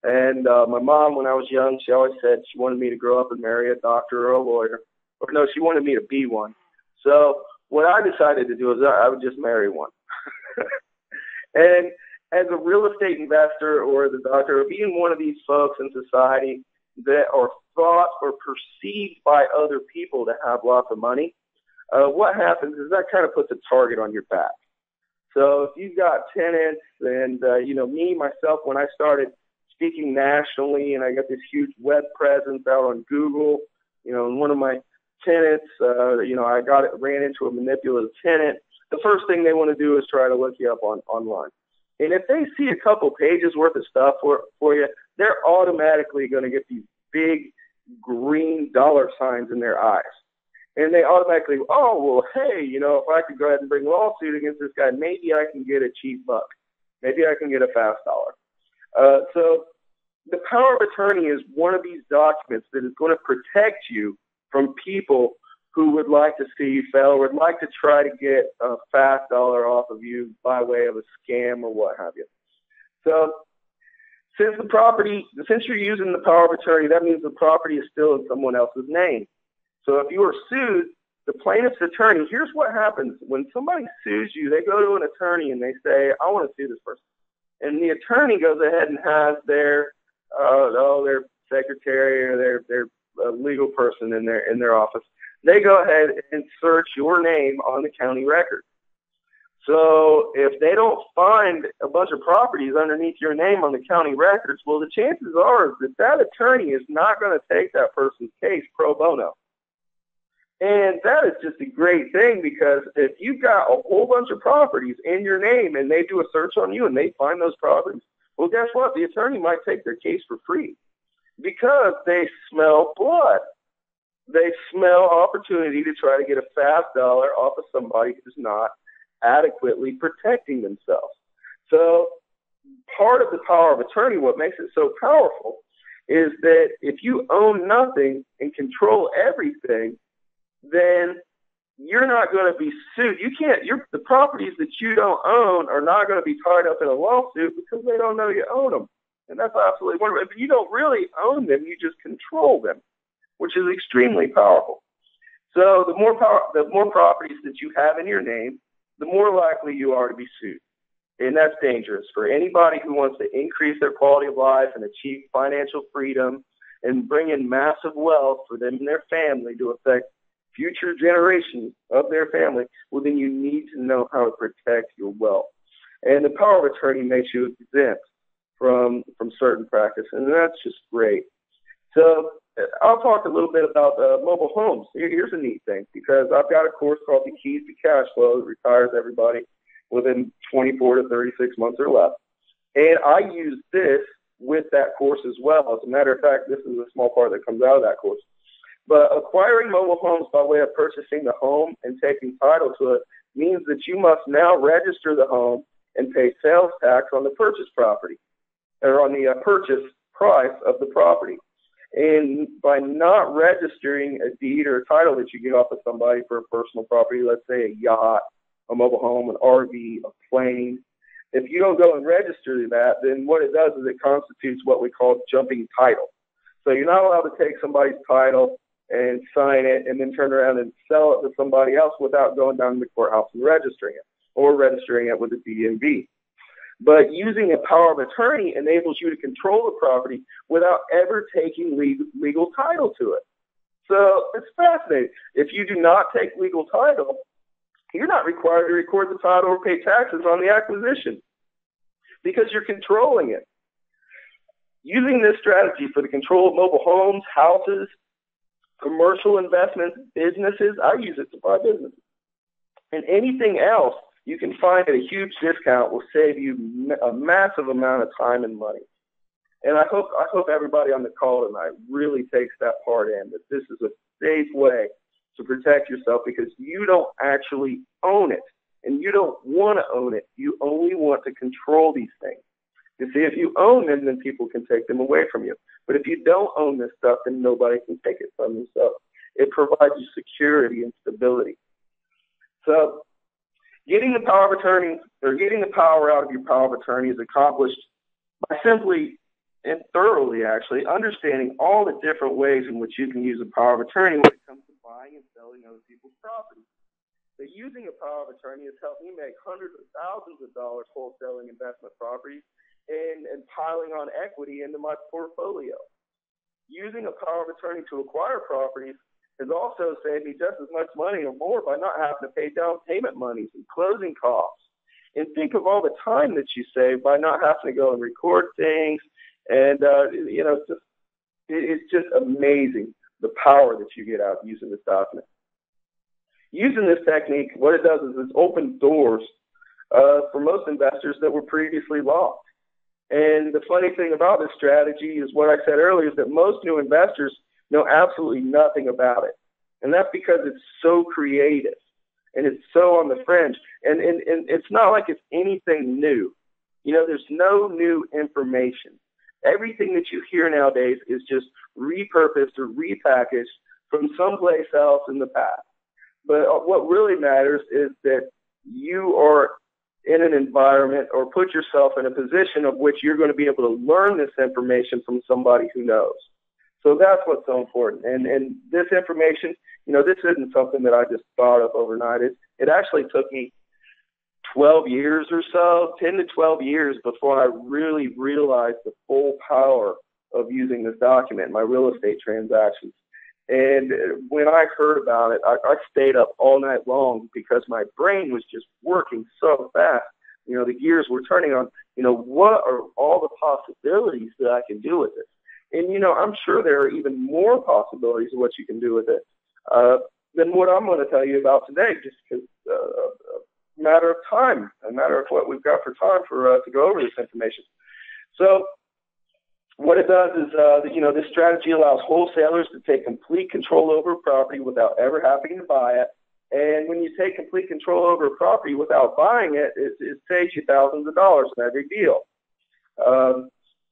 And my mom, when I was young, she always said she wanted me to grow up and marry a doctor or a lawyer. Or no, she wanted me to be one. So what I decided to do is I would just marry one. And as a real estate investor or as a doctor or being one of these folks in society that are thought or perceived by other people to have lots of money, what happens is that kind of puts a target on your back. So if you've got tenants and, me, myself, when I started speaking nationally and I got this huge web presence out on Google, and one of my tenants, I ran into a manipulative tenant. The first thing they want to do is try to look you up online. And if they see a couple pages worth of stuff for you, they're automatically going to get these big green dollar signs in their eyes. And they automatically, oh, well, hey, if I could go ahead and bring a lawsuit against this guy, maybe I can get a cheap buck. Maybe I can get a fast dollar. So the power of attorney is one of these documents that is going to protect you from people who would like to see you fail, or would like to try to get a fast dollar off of you by way of a scam or what have you. So since you're using the power of attorney, that means the property is still in someone else's name. So if you are sued, the plaintiff's attorney, here's what happens. When somebody sues you, they go to an attorney and they say, I want to sue this person. And the attorney goes ahead and has their secretary or their legal person in their office. They go ahead and search your name on the county record. So if they don't find a bunch of properties underneath your name on the county records, well, the chances are that attorney is not going to take that person's case pro bono. And that is just a great thing, because if you've got a whole bunch of properties in your name and they do a search on you and they find those properties, well, guess what? The attorney might take their case for free because they smell blood. They smell opportunity to try to get a fast dollar off of somebody who's not adequately protecting themselves. So part of the power of attorney, what makes it so powerful, is that if you own nothing and control everything, then you're not going to be sued. The properties that you don't own are not going to be tied up in a lawsuit because they don't know you own them. And that's absolutely wonderful. But you don't really own them, you just control them, which is extremely powerful. So the more properties that you have in your name, the more likely you are to be sued. And that's dangerous for anybody who wants to increase their quality of life and achieve financial freedom and bring in massive wealth for them and their family to affect future generations of their family. Well, then you need to know how to protect your wealth. And the power of attorney makes you exempt from certain practice, and that's just great. So I'll talk a little bit about mobile homes. Here's a neat thing, because I've got a course called The Keys to Cash Flow that retires everybody within 24 to 36 months or less. And I use this with that course as well. As a matter of fact, this is a small part that comes out of that course. But acquiring mobile homes by way of purchasing the home and taking title to it means that you must now register the home and pay sales tax on the purchase property, or on the purchase price of the property. And by not registering a deed or a title that you get off of somebody for a personal property, let's say a yacht, a mobile home, an RV, a plane, if you don't go and register that, then what it does is it constitutes what we call jumping title. So you're not allowed to take somebody's title and sign it and then turn around and sell it to somebody else without going down to the courthouse and registering it, or registering it with the DMV. But using a power of attorney enables you to control the property without ever taking legal title to it. So it's fascinating. If you do not take legal title, you're not required to record the title or pay taxes on the acquisition because you're controlling it. Using this strategy for the control of mobile homes, houses, commercial investments, businesses, I use it to buy businesses. And anything else you can find at a huge discount will save you a massive amount of time and money. And I hope everybody on the call tonight really takes that part in, that this is a safe way to protect yourself, because you don't actually own it, and you don't want to own it. You only want to control these things. You see, if you own them, then people can take them away from you. But if you don't own this stuff, then nobody can take it from you. So it provides you security and stability. So getting the power of attorney, or getting the power out of your power of attorney, is accomplished by simply and thoroughly, actually, understanding all the different ways in which you can use a power of attorney when it comes to buying and selling other people's property. So using a power of attorney has helped me make hundreds of thousands of dollars wholesaling investment properties and piling on equity into my portfolio. Using a power of attorney to acquire properties has also saved me just as much money or more by not having to pay down payment monies and closing costs. And think of all the time that you save by not having to go and record things. And, it's just amazing the power that you get out using this document. Using this technique, what it does is it's opened doors for most investors that were previously locked. And the funny thing about this strategy is what I said earlier, is that most new investors know absolutely nothing about it. And that's because it's so creative and it's so on the fringe. And it's not like it's anything new. You know, there's no new information. Everything that you hear nowadays is just repurposed or repackaged from someplace else in the past. But what really matters is that you are in an environment or put yourself in a position of which you're going to be able to learn this information from somebody who knows. So that's what's so important. And this information, you know, this isn't something that I just thought of overnight. It actually took me 12 years or so, 10 to 12 years before I really realized the full power of using this document, my real estate transactions. And when I heard about it, I stayed up all night long because my brain was just working so fast. You know, the gears were turning on, you know, what are all the possibilities that I can do with it? And, you know, I'm sure there are even more possibilities of what you can do with it than what I'm going to tell you about today, just because a matter of time, a matter of what we've got for time to go over this information. So what it does is, you know, this strategy allows wholesalers to take complete control over a property without ever having to buy it. And when you take complete control over a property without buying it, it saves you thousands of dollars in every deal.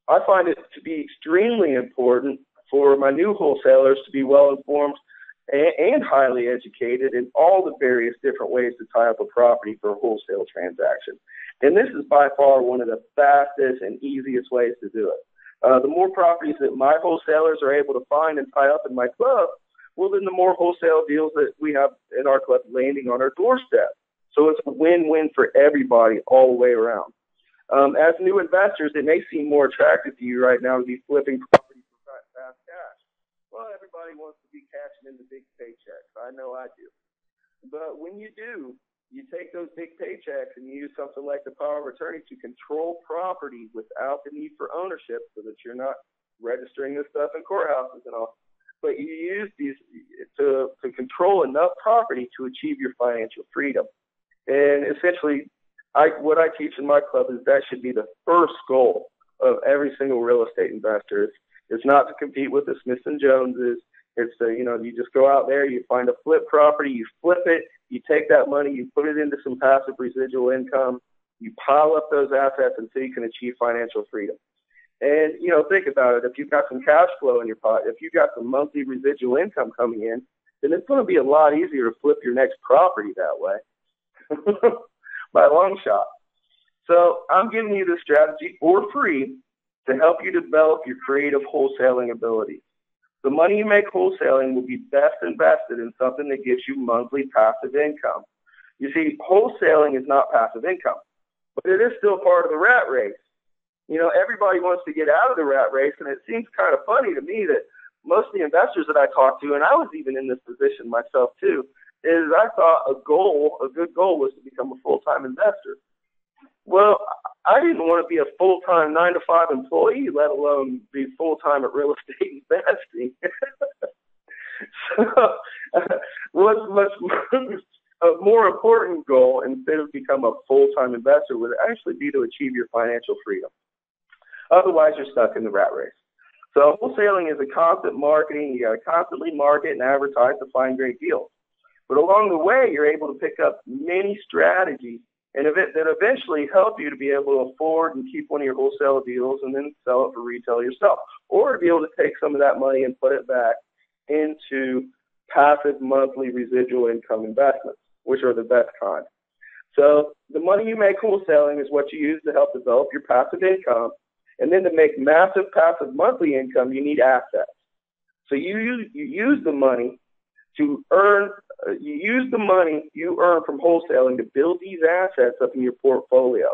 I find it to be extremely important for my new wholesalers to be well informed and highly educated in all the various different ways to tie up a property for a wholesale transaction. And this is by far one of the fastest and easiest ways to do it. The more properties that my wholesalers are able to find and tie up in my club, well, then the more wholesale deals that we have in our club landing on our doorstep. So it's a win-win for everybody all the way around. As new investors, it may seem more attractive to you right now to be flipping property for fast cash. Well, everybody wants to be cashing in the big paychecks. I know I do. But when you do, you take those big paychecks and you use something like the power of attorney to control property without the need for ownership so that you're not registering this stuff in courthouses and all. But you use these to control enough property to achieve your financial freedom. And essentially, what I teach in my club is that should be the first goal of every single real estate investor. It's not to compete with the Smiths and Joneses. It's you know, you just go out there, you find a flip property, you flip it, you take that money, you put it into some passive residual income, you pile up those assets until you can achieve financial freedom. And, you know, think about it. If you've got some cash flow in your pot, if you've got some monthly residual income coming in, then it's going to be a lot easier to flip your next property that way. By a long shot. So I'm giving you this strategy for free to help you develop your creative wholesaling abilities. The money you make wholesaling will be best invested in something that gives you monthly passive income. You see, wholesaling is not passive income, but it is still part of the rat race. You know, everybody wants to get out of the rat race, and it seems kind of funny to me that most of the investors that I talk to, and I was even in this position myself too, is I thought a good goal was to become a full-time investor. Well, I didn't want to be a full-time 9-to-5 employee, let alone be full-time at real estate investing. So what's a more important goal instead of become a full-time investor would actually be to achieve your financial freedom. Otherwise, you're stuck in the rat race. So wholesaling is a constant marketing. You got to constantly market and advertise to find great deals. But along the way, you're able to pick up many strategies and that eventually help you to be able to afford and keep one of your wholesale deals and then sell it for retail yourself, or to be able to take some of that money and put it back into passive monthly residual income investments, which are the best kind. So the money you make wholesaling is what you use to help develop your passive income. And then to make massive passive monthly income, you need assets. So you use the money to earn, you use the money you earn from wholesaling to build these assets up in your portfolio.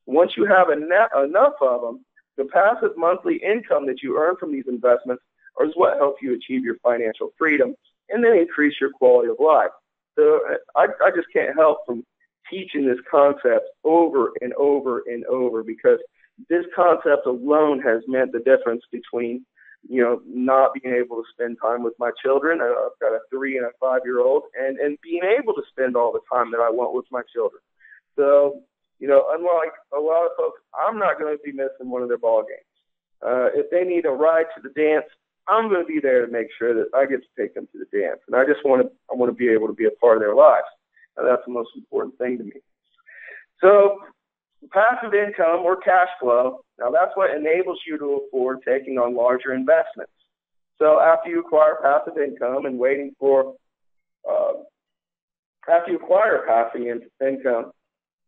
Once you have enough of them, the passive monthly income that you earn from these investments is what helps you achieve your financial freedom and then increase your quality of life. So I just can't help from teaching this concept over and over and over, because this concept alone has meant the difference between, you know, not being able to spend time with my children. I've got a 3- and a 5-year-old, and being able to spend all the time that I want with my children. So, you know, unlike a lot of folks, I'm not going to be missing one of their ball games. If they need a ride to the dance, I'm going to be there to make sure that I get to take them to the dance. And I want to be able to be a part of their lives. And that's the most important thing to me. So passive income or cash flow, now that's what enables you to afford taking on larger investments. So after you acquire passive income and waiting for, after you acquire passive income,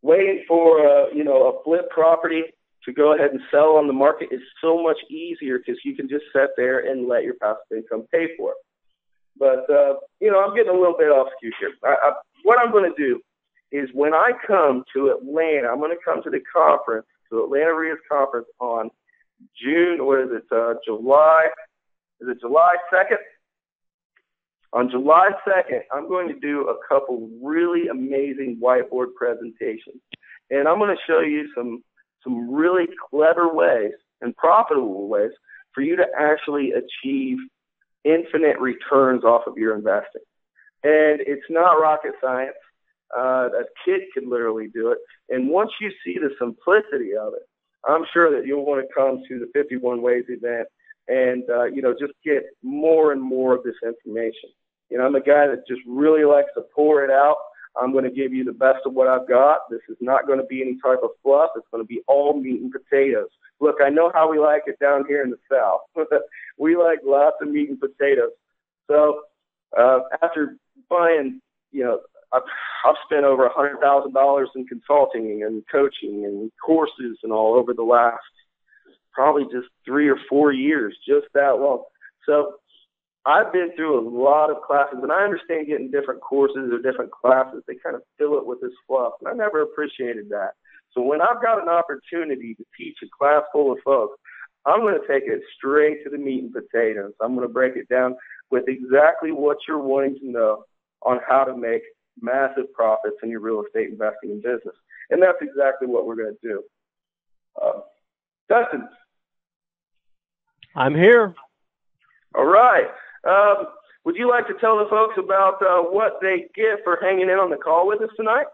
waiting for, a flip property to go ahead and sell on the market is so much easier because you can just sit there and let your passive income pay for it. But, I'm getting a little bit off skew here. What I'm going to do is when I come to Atlanta, I'm going to come to the conference, to Atlanta REIA's conference on July 2nd? On July 2nd, I'm going to do a couple really amazing whiteboard presentations. And I'm going to show you some really clever ways and profitable ways for you to actually achieve infinite returns off of your investing. And it's not rocket science. A kid could literally do it. And once you see the simplicity of it, I'm sure that you'll want to come to the 51 Ways event and, just get more and more of this information. I'm a guy that just really likes to pour it out. I'm going to give you the best of what I've got. This is not going to be any type of fluff. It's going to be all meat and potatoes. Look, I know how we like it down here in the South. We like lots of meat and potatoes. So after buying, I've spent over $100,000 in consulting and coaching and courses and all over the last probably just 3 or 4 years, just that long. So I've been through a lot of classes, and I understand getting different courses or different classes. They kind of fill it with this fluff, and I never appreciated that. So when I've got an opportunity to teach a class full of folks, I'm going to take it straight to the meat and potatoes. I'm going to break it down with exactly what you're wanting to know on how to make massive profits in your real estate investing and business. And that's exactly what we're going to do. Dustin. I'm here. All right. Would you like to tell the folks about what they get for hanging in on the call with us tonight?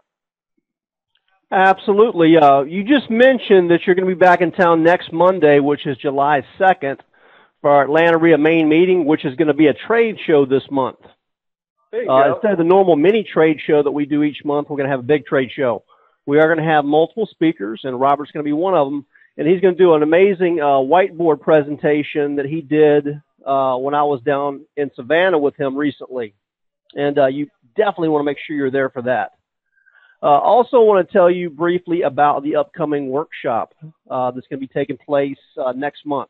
Absolutely. You just mentioned that you're going to be back in town next Monday, which is July 2nd, for our Atlanta REIA main meeting, which is going to be a trade show this month. There you go. Instead of the normal mini trade show that we do each month, we're going to have a big trade show. We are going to have multiple speakers, and Robert's going to be one of them, and he's going to do an amazing whiteboard presentation that he did when I was down in Savannah with him recently. And you definitely want to make sure you're there for that. Also want to tell you briefly about the upcoming workshop that's going to be taking place next month.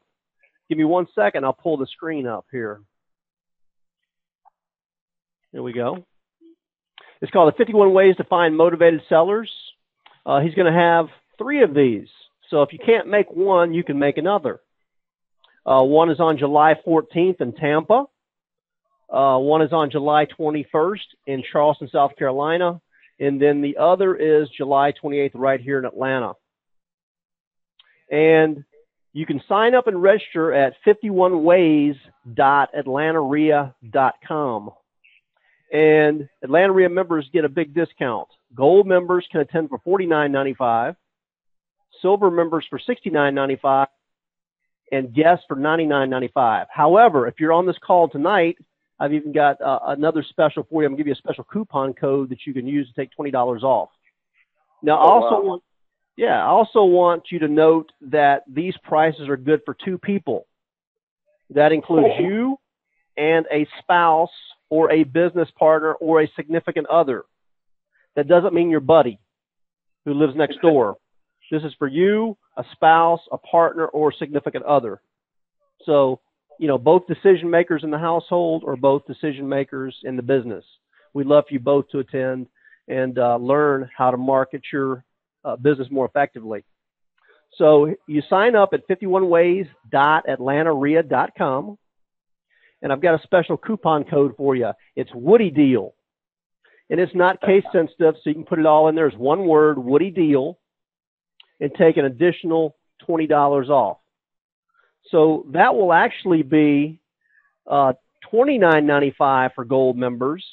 Give me 1 second. I'll pull the screen up here. Here we go. It's called the 51 Ways to Find Motivated Sellers. He's going to have 3 of these. So if you can't make one, you can make another. One is on July 14th in Tampa. One is on July 21st in Charleston, South Carolina. And then the other is July 28th right here in Atlanta. And you can sign up and register at 51ways.atlantareia.com. And Atlanta REIA members get a big discount. Gold members can attend for $49.95. Silver members for $69.95. And guests for $99.95. However, if you're on this call tonight, I've even got another special for you. I'm going to give you a special coupon code that you can use to take $20 off. Now, I also want you to note that these prices are good for 2 people. That includes you and a spouse or a business partner or a significant other. That doesn't mean your buddy who lives next door. This is for you, a spouse, a partner, or significant other. So, both decision makers in the household or both decision makers in the business. We'd love for you both to attend and learn how to market your business more effectively. So you sign up at 51ways.atlantareia.com, and I've got a special coupon code for you. It's Woody Deal, and it's not case sensitive, so you can put it all in there as one word, Woody Deal, and take an additional $20 off. So that will actually be $29.95 for gold members,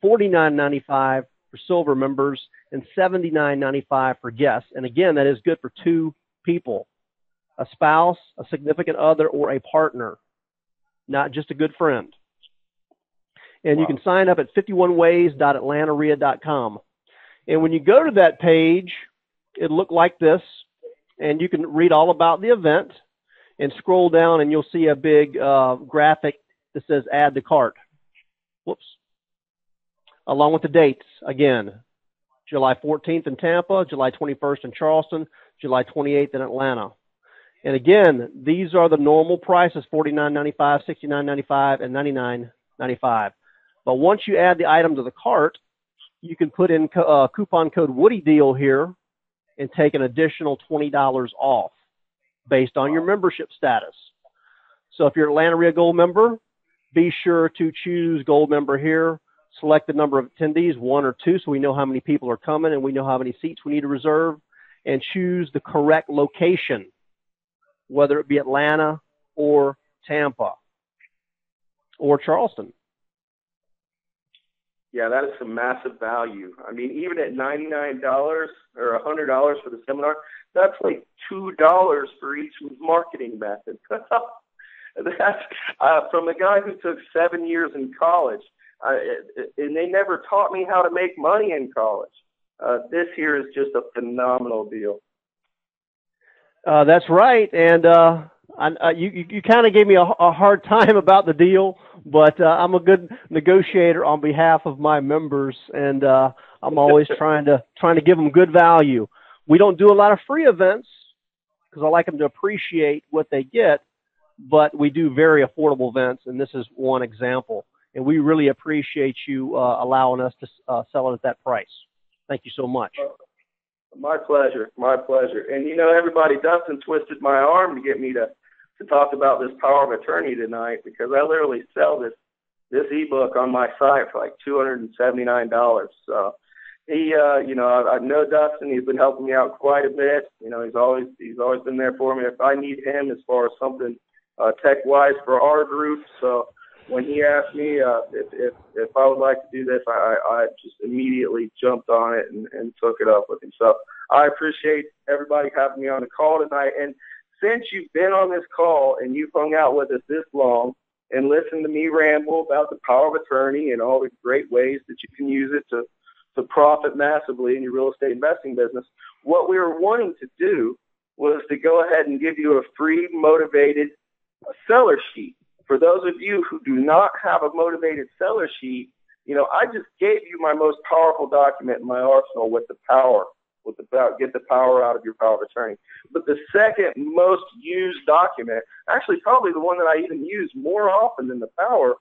$49.95 for silver members, and $79.95 for guests. And again, that is good for 2 people, a spouse, a significant other, or a partner. not just a good friend. And Wow. you can sign up at 51ways.atlantareia.com. And when you go to that page, it'll look like this, and you can read all about the event and scroll down, and you'll see a big graphic that says add to cart. Whoops. Along with the dates, again, July 14th in Tampa, July 21st in Charleston, July 28th in Atlanta. And again, these are the normal prices, $49.95, $69.95, and $99.95. But once you add the item to the cart, you can put in coupon code Woody Deal here and take an additional $20 off based on your membership status. So if you're an Atlanta REIA Gold member, be sure to choose Gold member here. Select the number of attendees, 1 or 2, so we know how many people are coming and we know how many seats we need to reserve, and choose the correct location, whether it be Atlanta or Tampa or Charleston. Yeah, that is some massive value. I mean, even at $99 or $100 for the seminar, that's like $2 for each marketing method. That's from a guy who took 7 years in college, and they never taught me how to make money in college. This here is just a phenomenal deal. That's right, and you kind of gave me a hard time about the deal, but I'm a good negotiator on behalf of my members, and I'm always trying to give them good value. We don't do a lot of free events because I like them to appreciate what they get, but we do very affordable events, and this is one example. And we really appreciate you allowing us to sell it at that price. Thank you so much. My pleasure. My pleasure. And, you know, everybody, Dustin twisted my arm to get me to talk about this power of attorney tonight, because I literally sell this ebook on my site for like $279. So he, you know, I know Dustin. He's been helping me out quite a bit. You know, he's always been there for me if I need him as far as something tech-wise for our group. So when he asked me if I would like to do this, I just immediately jumped on it and took it up with him. So I appreciate everybody having me on the call tonight. And since you've been on this call and you've hung out with us this long and listened to me ramble about the power of attorney and all the great ways that you can use it to profit massively in your real estate investing business, what we were wanting to do was to go ahead and give you a free motivated seller sheet. For those of you who do not have a motivated seller sheet, you know, I just gave you my most powerful document in my arsenal with the power, get the power out of your power of attorney. But the second most used document, actually probably the one that I even use more often than the power,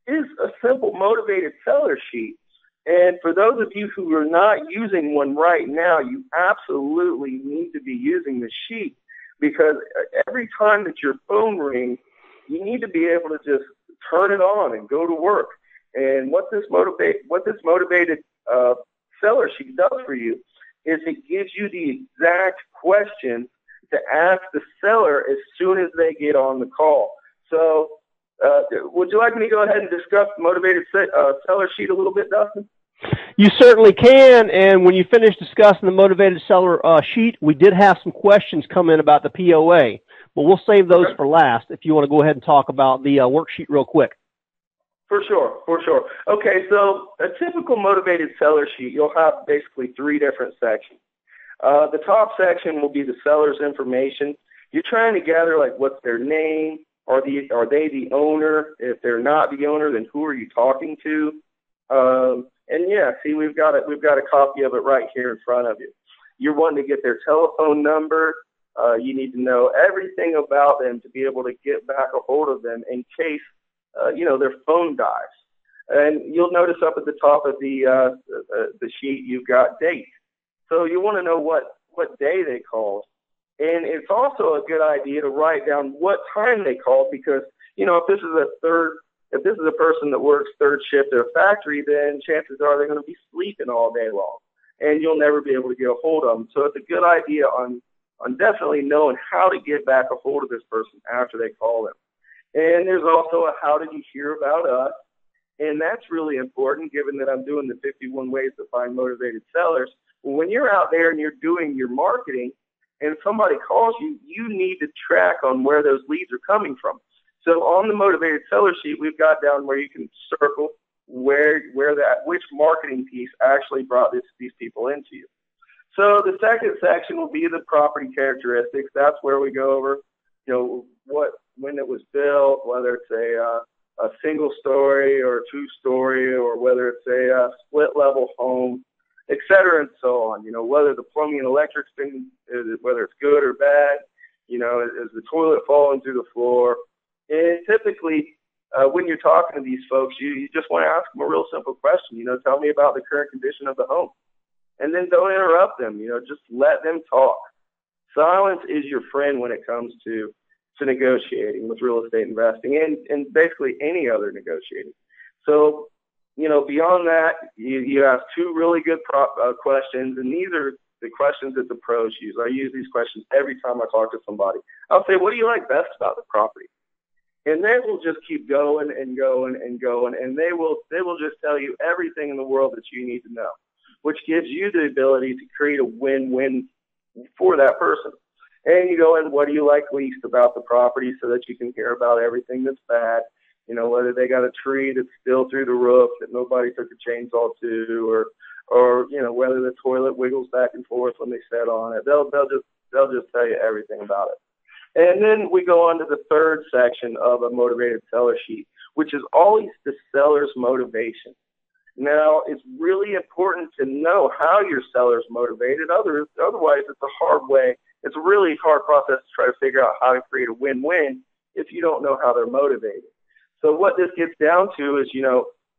is a simple motivated seller sheet. And for those of you who are not using one right now, you absolutely need to be using the sheet, because every time that your phone rings, you need to be able to just turn it on and go to work. And what this motivated seller sheet does for you is it gives you the exact question to ask the seller as soon as they get on the call. So would you like me to go ahead and discuss the motivated seller sheet a little bit, Dustin? You certainly can. And when you finish discussing the motivated seller sheet, we did have some questions come in about the POA, but we'll save those for last if you want to go ahead and talk about the worksheet real quick. For sure. Okay, so a typical motivated seller sheet, you'll have basically 3 different sections. The top section will be the seller's information. You're trying to gather, like, what's their name? Are they the owner? If they're not the owner, then who are you talking to? And yeah, see, we've got a copy of it right here in front of you. You're wanting to get their telephone number. You need to know everything about them to be able to get back a hold of them in case, their phone dies. And you'll notice up at the top of the sheet, you've got date. So you want to know what day they called. And it's also a good idea to write down what time they called, because, if this is a person that works third shift at a factory, then chances are they're going to be sleeping all day long, and you'll never be able to get a hold of them. So it's a good idea on definitely knowing how to get back a hold of this person after they call them. And there's also a how did you hear about us, and that's really important given that I'm doing the 51 ways to find motivated sellers. When you're out there and you're doing your marketing and somebody calls you, you need to track on where those leads are coming from. So on the motivated seller sheet, we've got down where you can circle which marketing piece actually brought these people into you. So the second section will be the property characteristics. That's where we go over, when it was built, whether it's a single story or a 2-story, or whether it's a split level home, et cetera, and so on. Whether the plumbing and electric's whether it's good or bad, is the toilet falling through the floor? And typically, when you're talking to these folks, you just want to ask them a real simple question. Tell me about the current condition of the home. And then don't interrupt them. Just let them talk. Silence is your friend when it comes to negotiating with real estate investing and basically any other negotiating. So, beyond that, you ask 2 really good questions, and these are the questions that the pros use. I use these questions every time I talk to somebody. I'll say, what do you like best about the property? And they will just keep going and going and going, and they will just tell you everything in the world that you need to know, which gives you the ability to create a win-win for that person. And you go in, what do you like least about the property, so that you can hear about everything that's bad, whether they got a tree that's still through the roof that nobody took a chainsaw to, or whether the toilet wiggles back and forth when they sit on it. They'll just tell you everything about it. And then we go on to the third section of a motivated seller sheet, which is always the seller's motivation. Now, it's really important to know how your seller's motivated. Otherwise, it's a hard way. It's a really hard process to try to figure out how to create a win-win if you don't know how they're motivated. So what this gets down to is,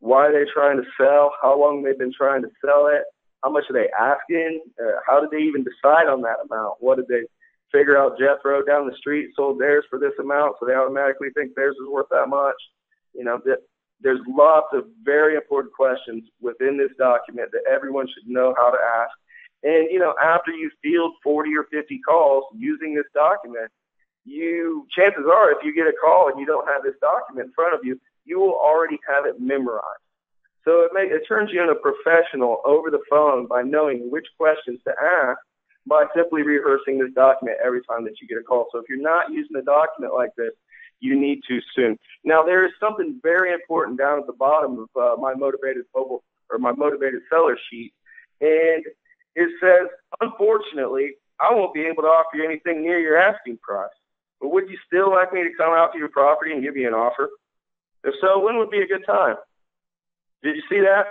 why are they trying to sell? How long they've been trying to sell it? How much are they asking? How did they even decide on that amount? What did they figure out? Jethro down the street sold theirs for this amount, so they automatically think theirs is worth that much. There's lots of very important questions within this document that everyone should know how to ask. And, after you field 40 or 50 calls using this document, chances are, if you get a call and you don't have this document in front of you, you will already have it memorized. So it turns you into a professional over the phone by knowing which questions to ask by simply rehearsing this document every time that you get a call. So if you're not using a document like this, you need to soon. Now, there is something very important down at the bottom of my motivated seller sheet, and it says, unfortunately, I won't be able to offer you anything near your asking price, but would you still like me to come out to your property and give you an offer? If so, when would be a good time? Did you see that?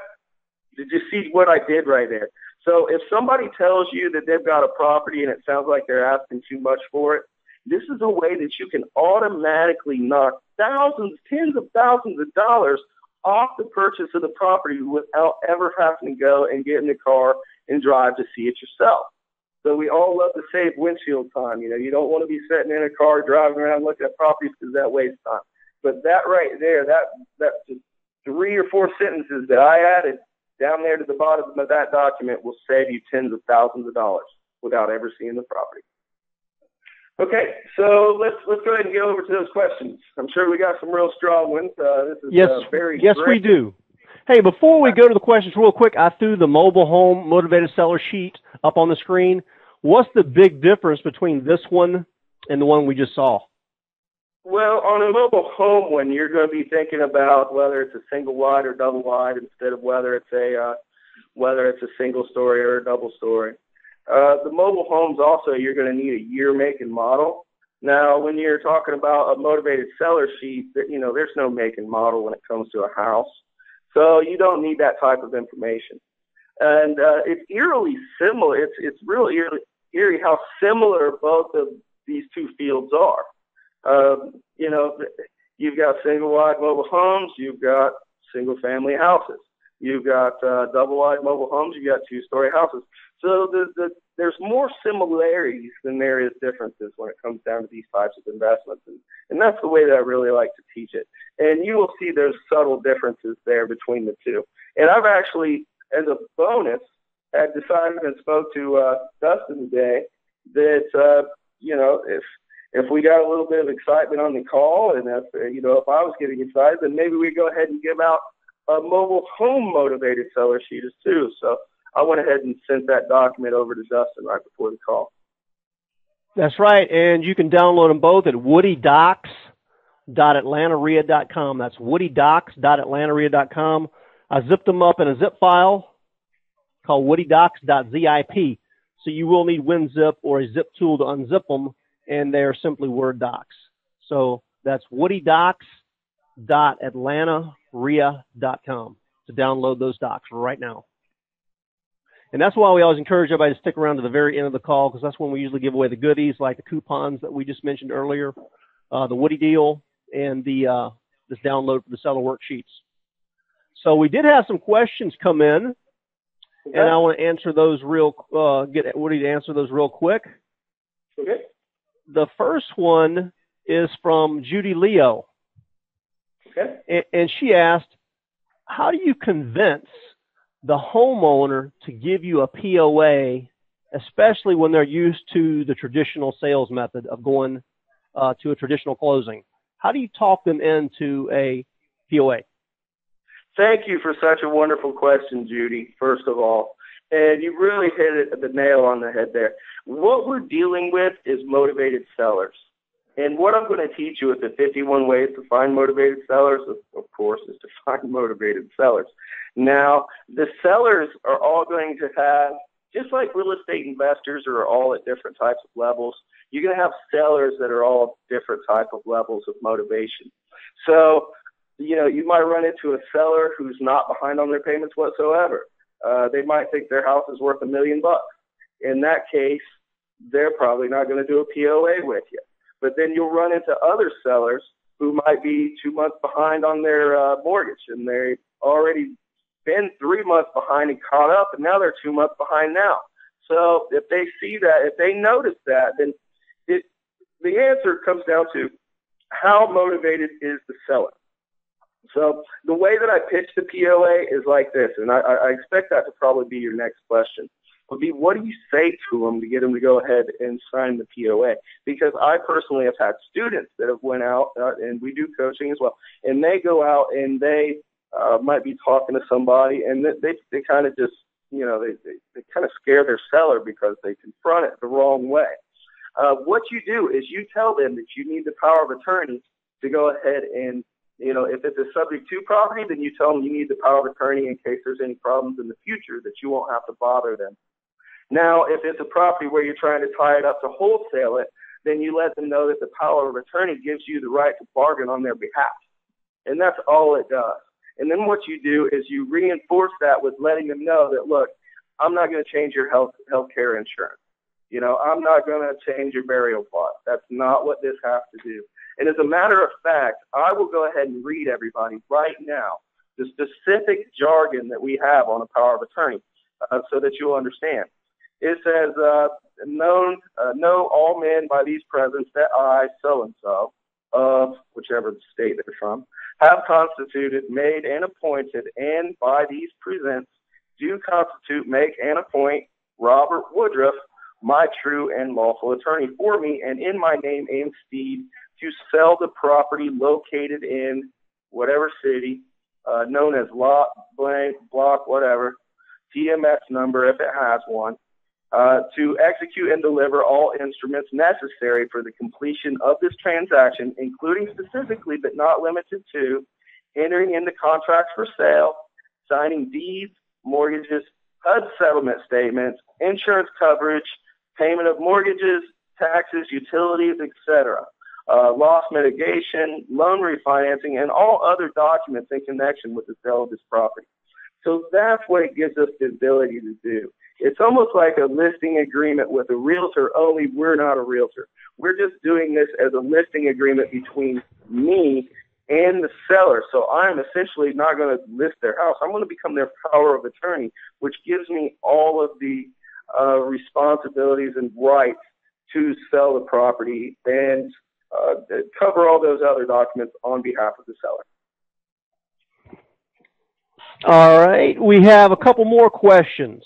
Did you see what I did right there? So if somebody tells you that they've got a property and it sounds like they're asking too much for it, this is a way that you can automatically knock thousands, tens of thousands of dollars off the purchase of the property without ever having to go and get in the car and drive to see it yourself. So we all love to save windshield time. You don't want to be sitting in a car driving around looking at properties because that wastes time. But that right there, that just 3 or 4 sentences that I added down there to the bottom of that document will save you tens of thousands of dollars without ever seeing the property. Okay, so let's go ahead and get over to those questions. I'm sure we got some real strong ones. This is yes, very yes, great. we do. Hey, before we go to the questions real quick, I threw the mobile home motivated seller sheet up on the screen. What's the big difference between this one and the one we just saw? Well, on a mobile home one, you're going to be thinking about whether it's a single wide or double wide instead of whether it's a single story or a double story. The mobile homes also, you're going to need a year, make, and model. Now, when you're talking about a motivated seller sheet, there's no make and model when it comes to a house. So you don't need that type of information. And it's eerily similar. It's really eerie how similar both of these two fields are. You've got single-wide mobile homes. You've got single-family houses. You've got double-wide mobile homes. You've got 2-story houses. So there's more similarities than there is differences when it comes down to these types of investments. And that's the way that I really like to teach it. And you will see those subtle differences there between the two. And I've actually, as a bonus, had decided and spoke to Dustin today that, if we got a little bit of excitement on the call and if I was getting excited, then maybe we go ahead and give out a mobile home motivated seller sheet too. So I went ahead and sent that document over to Dustin right before the call. That's right. And you can download them both at woodydocs.com. woodydocs.atlantarea.com. That's woodydocs.atlantarea.com. I zipped them up in a zip file called woodydocs.zip. So you will need WinZip or a zip tool to unzip them, and they're simply Word docs. So that's woodydocs.atlantarea.com to download those docs right now. And that's why we always encourage everybody to stick around to the very end of the call, because that's when we usually give away the goodies, like the coupons that we just mentioned earlier, the Woody deal, and the this download for the seller worksheets. So we did have some questions come in, and I want to answer those get Woody to answer those real quick. Okay. The first one is from Judy Leo. Okay. And she asked, how do you convince the homeowner to give you a POA, especially when they're used to the traditional sales method of going to a traditional closing? How do you talk them into a POA? Thank you for such a wonderful question, Judy, first of all. And you really hit the nail on the head there. What we're dealing with is motivated sellers. And what I'm going to teach you with the 51 ways to find motivated sellers, of course, is to find motivated sellers. Now, the sellers are all going to have, just like real estate investors are all at different types of levels, you're going to have sellers that are all different type of levels of motivation. So, you might run into a seller who's not behind on their payments whatsoever. They might think their house is worth $1 million. In that case, they're probably not going to do a POA with you. But then you'll run into other sellers who might be 2 months behind on their mortgage, and they've already been 3 months behind and caught up, and now they're 2 months behind now. So if they see that, if they notice that, then the answer comes down to how motivated is the seller. So the way that I pitch the POA is like this, and I expect that to probably be your next question, would be what do you say to them to get them to go ahead and sign the POA? Because I personally have had students that have went out, and we do coaching as well, and they go out and they might be talking to somebody, and they kind of just, they kind of scare their seller because they confront it the wrong way. What you do is you tell them that you need the power of attorney to go ahead and, if it's a subject to property, then you tell them you need the power of attorney in case there's any problems in the future that you won't have to bother them. Now, if it's a property where you're trying to tie it up to wholesale it, then you let them know that the power of attorney gives you the right to bargain on their behalf. And that's all it does. And then what you do is you reinforce that with letting them know that, look, I'm not going to change your health care insurance. I'm not going to change your burial plot. That's not what this has to do. And as a matter of fact, I will go ahead and read everybody right now the specific jargon that we have on a power of attorney so that you'll understand. It says, know all men by these presents that I, so-and-so, of whichever state they're from, have constituted, made, and appointed, and by these presents do constitute, make, and appoint Robert Woodruff, my true and lawful attorney for me, and in my name and stead, to sell the property located in whatever city, known as lot, blank, block, whatever, TMX number if it has one, to execute and deliver all instruments necessary for the completion of this transaction, including specifically but not limited to entering into contracts for sale, signing deeds, mortgages, HUD settlement statements, insurance coverage, payment of mortgages, taxes, utilities, etc., loss mitigation, loan refinancing, and all other documents in connection with the sale of this property. So that's what it gives us the ability to do. It's almost like a listing agreement with a realtor, only we're not a realtor. We're just doing this as a listing agreement between me and the seller. So I'm essentially not going to list their house. I'm going to become their power of attorney, which gives me all of the responsibilities and rights to sell the property and cover all those other documents on behalf of the seller. All right. We have a couple more questions.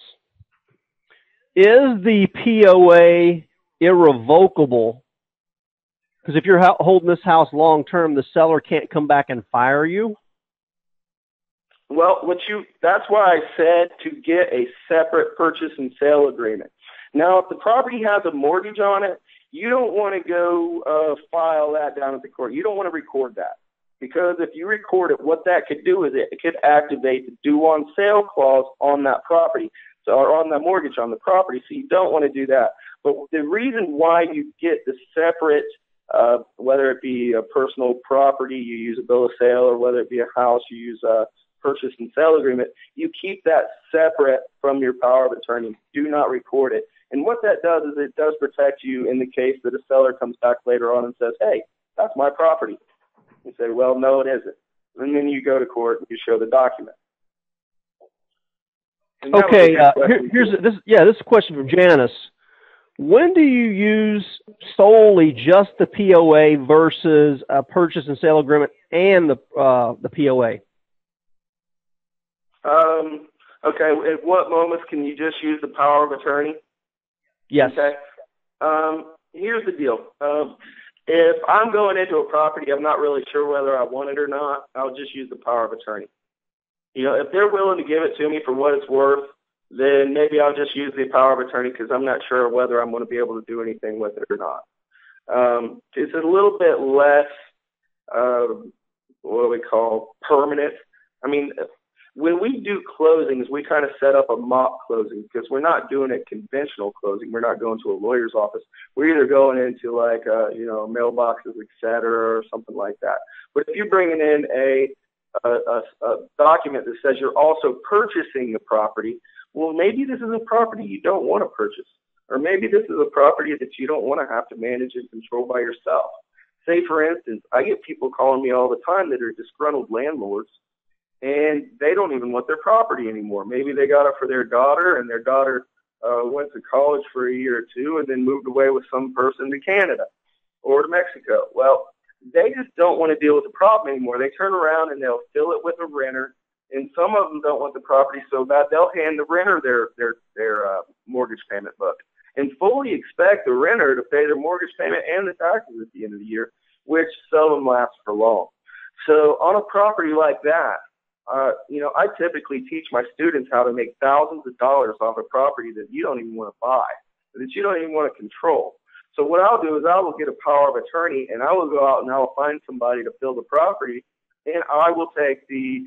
Is the POA irrevocable? Because if you're holding this house long term, the seller can't come back and fire you. Well, that's why I said to get a separate purchase and sale agreement. Now, if the property has a mortgage on it, you don't want to go file that down at the court. You don't want to record that, because if you record it, what that could do is it could activate the due on sale clause on that property, or on the mortgage on the property. So you don't want to do that. But the reason why you get the separate, whether it be a personal property, you use a bill of sale, or whether it be a house, you use a purchase and sale agreement, you keep that separate from your power of attorney. Do not record it. And what that does is it does protect you in the case that a seller comes back later on and says, hey, that's my property. You say, well, no, it isn't. And then you go to court and you show the document. Okay, this is a question from Janice. When do you use solely just the POA versus a purchase and sale agreement and the POA? Okay, at what moments can you just use the power of attorney? Yes. Okay. Here's the deal. If I'm going into a property, I'm not really sure whether I want it or not, I'll just use the power of attorney. You know, if they're willing to give it to me for what it's worth, then maybe I'll just use the power of attorney, because I'm not sure whether I'm going to be able to do anything with it or not. It's a little bit less, what do we call, permanent. I mean, when we do closings, we kind of set up a mock closing, because we're not doing a conventional closing. We're not going to a lawyer's office. We're either going into like, mailboxes, et cetera, or something like that. But if you're bringing in a document that says you're also purchasing the property, well, maybe this is a property you don't want to purchase, or maybe this is a property that you don't want to have to manage and control by yourself. Say, for instance, I get people calling me all the time that are disgruntled landlords, and they don't even want their property anymore. Maybe they got it for their daughter, and their daughter went to college for a year or two and then moved away with some person to Canada or to Mexico. Well, they just don't want to deal with the problem anymore. They turn around and they'll fill it with a renter, and some of them don't want the property so bad they'll hand the renter their mortgage payment book and fully expect the renter to pay their mortgage payment and the taxes at the end of the year, which seldom lasts for long. So on a property like that, I typically teach my students how to make thousands of dollars off a property that you don't even want to buy, that you don't even want to control. So what I'll do is I will get a power of attorney, and I will go out and I will find somebody to fill the property, and I will take the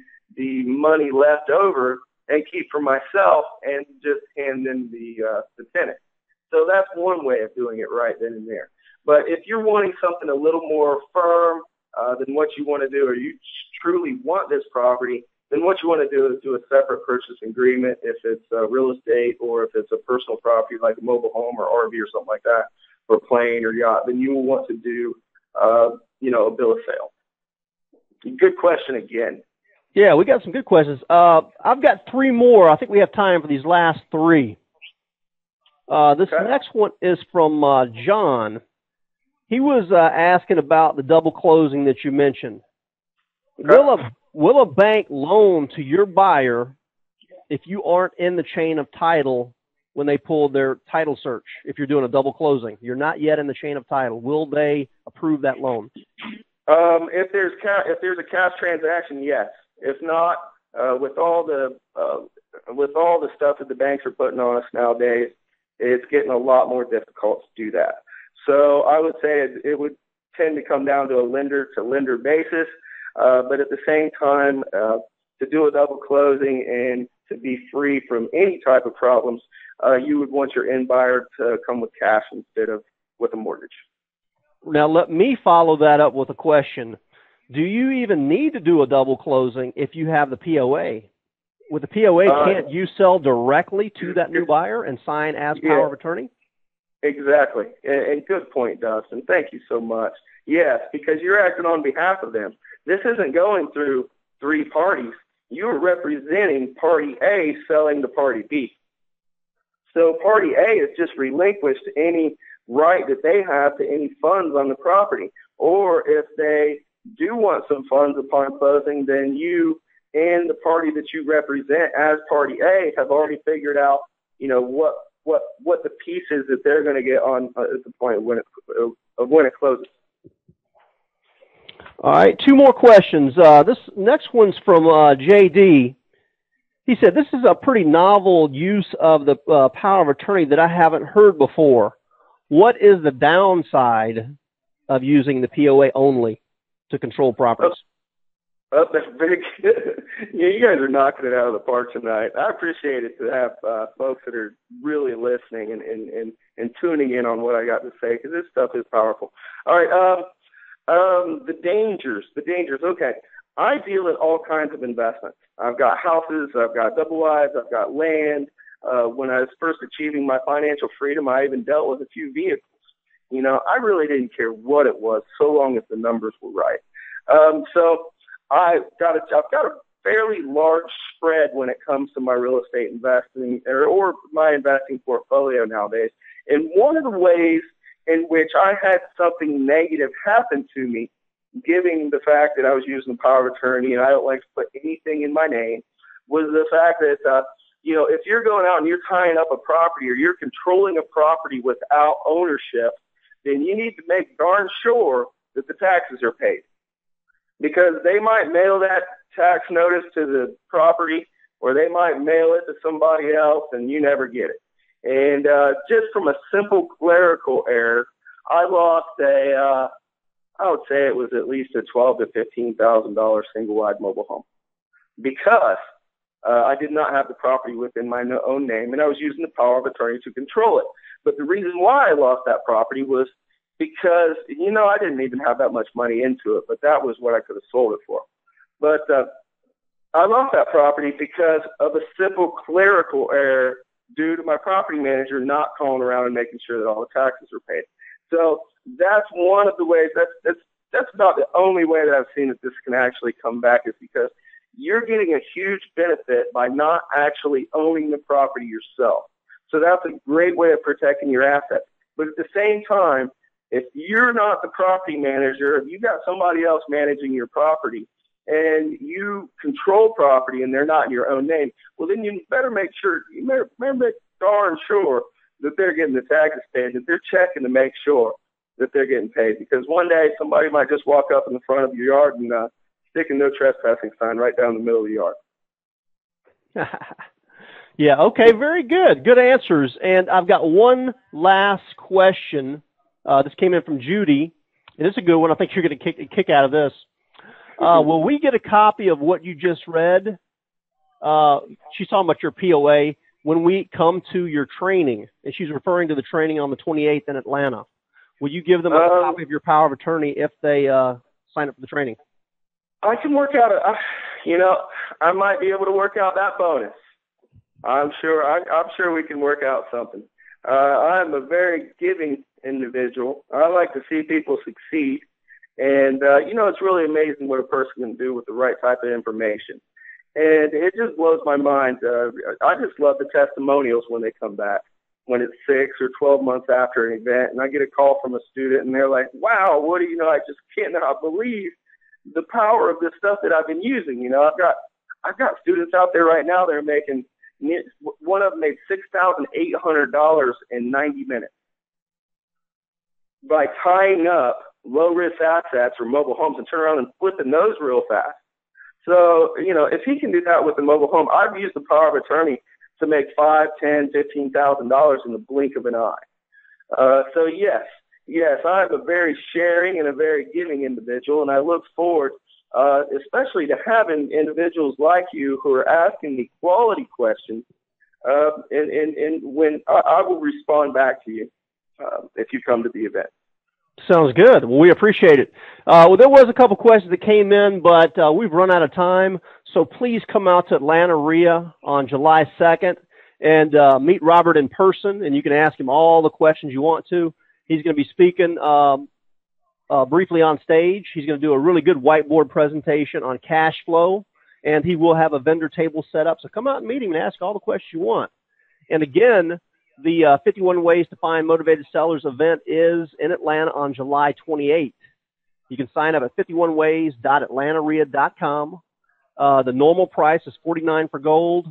money left over and keep for myself and just hand them the tenant. So that's one way of doing it right then and there. But if you're wanting something a little more firm than what you want to do, or you truly want this property, then what you want to do is do a separate purchase agreement if it's real estate, or if it's a personal property like a mobile home or RV or something like that, or plane or yacht, then you will want to do, a bill of sale. Good question again. Yeah, we got some good questions. I've got three more. I think we have time for these last three. Next one is from John. He was asking about the double closing that you mentioned. Okay. Will a bank loan to your buyer if you aren't in the chain of title when they pull their title search? If you're doing a double closing, you're not yet in the chain of title. Will they approve that loan? If there's a cash transaction, yes. If not, with all the stuff that the banks are putting on us nowadays, it's getting a lot more difficult to do that. So I would say it would tend to come down to a lender-to-lender basis, but at the same time, to do a double closing and to be free from any type of problems, you would want your end buyer to come with cash instead of with a mortgage. Now, let me follow that up with a question. Do you even need to do a double closing if you have the POA? With the POA, can't you sell directly to that new buyer and sign as power of attorney? Exactly. And good point, Dustin. Thank you so much. Yes, because you're acting on behalf of them. This isn't going through three parties. You're representing party A selling to party B. So party A has just relinquished any right that they have to any funds on the property. Or if they do want some funds upon closing, then you and the party that you represent as party A have already figured out, what the pieces that they're going to get on at the point when it closes. All right, two more questions. This next one's from JD. He said, this is a pretty novel use of the power of attorney that I haven't heard before. what is the downside of using the POA only to control properties? Oh, that's big. Yeah, you guys are knocking it out of the park tonight. I appreciate it to have folks that are really listening and tuning in on what I got to say, because this stuff is powerful. All right, the dangers. Okay, I deal in all kinds of investments. I've got houses, I've got double wides, I've got land. When I was first achieving my financial freedom, I even dealt with a few vehicles. You know, I really didn't care what it was, so long as the numbers were right. So I've got a fairly large spread when it comes to my real estate investing or my investing portfolio nowadays. And one of the ways in which I had something negative happen to me, given the fact that I was using the power of attorney and I don't like to put anything in my name, was the fact that, you know, if you're going out and you're tying up a property or you're controlling a property without ownership, then you need to make darn sure that the taxes are paid. Because they might mail that tax notice to the property, or they might mail it to somebody else and you never get it. And just from a simple clerical error, I lost I would say it was at least a $12,000 to $15,000 single-wide mobile home, because I did not have the property within my own name, and I was using the power of attorney to control it. But the reason why I lost that property was because, you know, I didn't even have that much money into it, but that was what I could have sold it for. But I lost that property because of a simple clerical error due to my property manager not calling around and making sure that all the taxes are paid. So that's one of the ways, that's about the only way that I've seen that this can actually come back, is because you're getting a huge benefit by not actually owning the property yourself. So that's a great way of protecting your assets. But at the same time, if you're not the property manager, if you've got somebody else managing your property and you control property and they're not in your own name, well, then you better make darn sure that they're getting the taxes paid, that they're checking to make sure that they're getting paid. Because one day somebody might just walk up in the front of your yard and stick a no trespassing sign right down the middle of the yard. Yeah, okay, very good. Good answers. And I've got one last question. This came in from Judy, and it's a good one. I think you're going to kick out of this. Will we get a copy of what you just read? She's talking about your POA when we come to your training, and she's referring to the training on the 28th in Atlanta. Will you give them a copy of your power of attorney if they sign up for the training? I can work out I might be able to work out that bonus. I'm sure we can work out something. I'm a very giving individual. I like to see people succeed. And, it's really amazing what a person can do with the right type of information. And it just blows my mind. I just love the testimonials when they come back, when it's 6 or 12 months after an event, and I get a call from a student, and they're like, wow, I just cannot believe the power of this stuff that I've been using. I've got students out there right now that are making, one of them made $6,800 in 90 minutes by tying up low-risk assets or mobile homes and turn around and flipping those real fast. So, if he can do that with a mobile home, I've used the power of attorney to make $5,000, $10,000, $15,000 in the blink of an eye. So yes, I'm a very sharing and a very giving individual, and I look forward, especially to having individuals like you who are asking me quality questions, and when I will respond back to you if you come to the event. Sounds good. Well, we appreciate it. There was a couple questions that came in, but we've run out of time. So please come out to Atlanta REIA on July 2nd and meet Robert in person, and you can ask him all the questions you want to. He's going to be speaking briefly on stage. He's going to do a really good whiteboard presentation on cash flow, and he will have a vendor table set up. So come out and meet him and ask all the questions you want. And again, the 51 Ways to Find Motivated Sellers event is in Atlanta on July 28th. You can sign up at 51ways.atlantaria.com. The normal price is $49 for gold,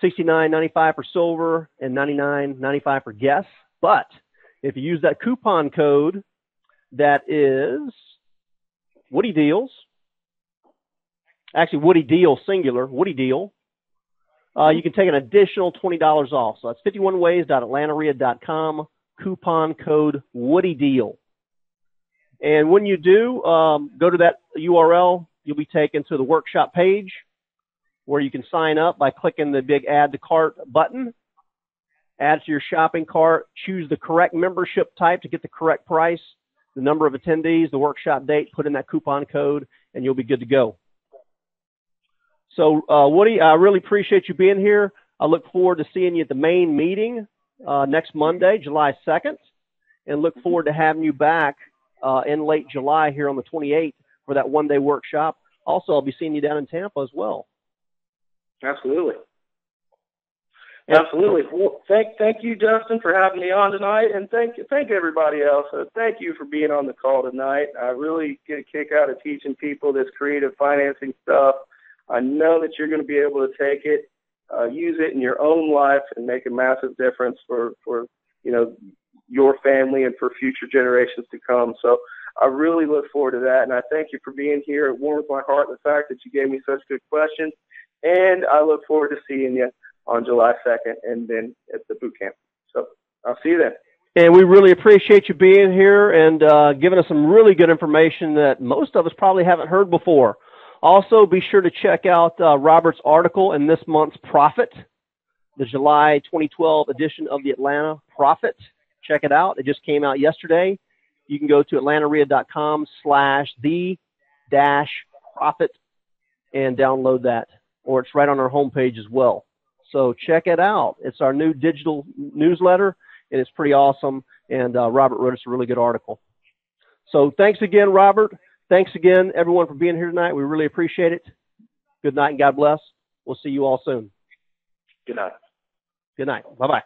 $69.95 for silver, and $99.95 for guests. But if you use that coupon code that is Woody Deals, actually Woody Deal singular, Woody Deal, you can take an additional $20 off. So that's 51ways.atlantaria.com, coupon code Woody Deal. And when you do, go to that URL, you'll be taken to the workshop page where you can sign up by clicking the big Add to Cart button. Add to your shopping cart, choose the correct membership type to get the correct price, the number of attendees, the workshop date, put in that coupon code, and you'll be good to go. So, Woody, I really appreciate you being here. I look forward to seeing you at the main meeting next Monday, July 2nd, and look forward to having you back in late July here on the 28th for that one-day workshop. Also, I'll be seeing you down in Tampa as well. Absolutely. Absolutely. Well, thank you, Justin, for having me on tonight, and thank everybody else. Thank you for being on the call tonight. I really get a kick out of teaching people this creative financing stuff. I know that you're going to be able to take it, use it in your own life, and make a massive difference for your family and for future generations to come. So I really look forward to that, and I thank you for being here. It warms my heart the fact that you gave me such good questions, and I look forward to seeing you on July 2nd and then at the boot camp. So I'll see you then. And we really appreciate you being here and giving us some really good information that most of us probably haven't heard before. Also, be sure to check out Robert's article in this month's Profit, the July 2012 edition of the Atlanta Profit. Check it out. It just came out yesterday. You can go to atlantareia.com/the-profit and download that, or it's right on our homepage as well. So check it out. It's our new digital newsletter, and it's pretty awesome. And Robert wrote us a really good article. So thanks again, Robert. Thanks again, everyone, for being here tonight. We really appreciate it. Good night and God bless. We'll see you all soon. Good night. Good night. Bye-bye.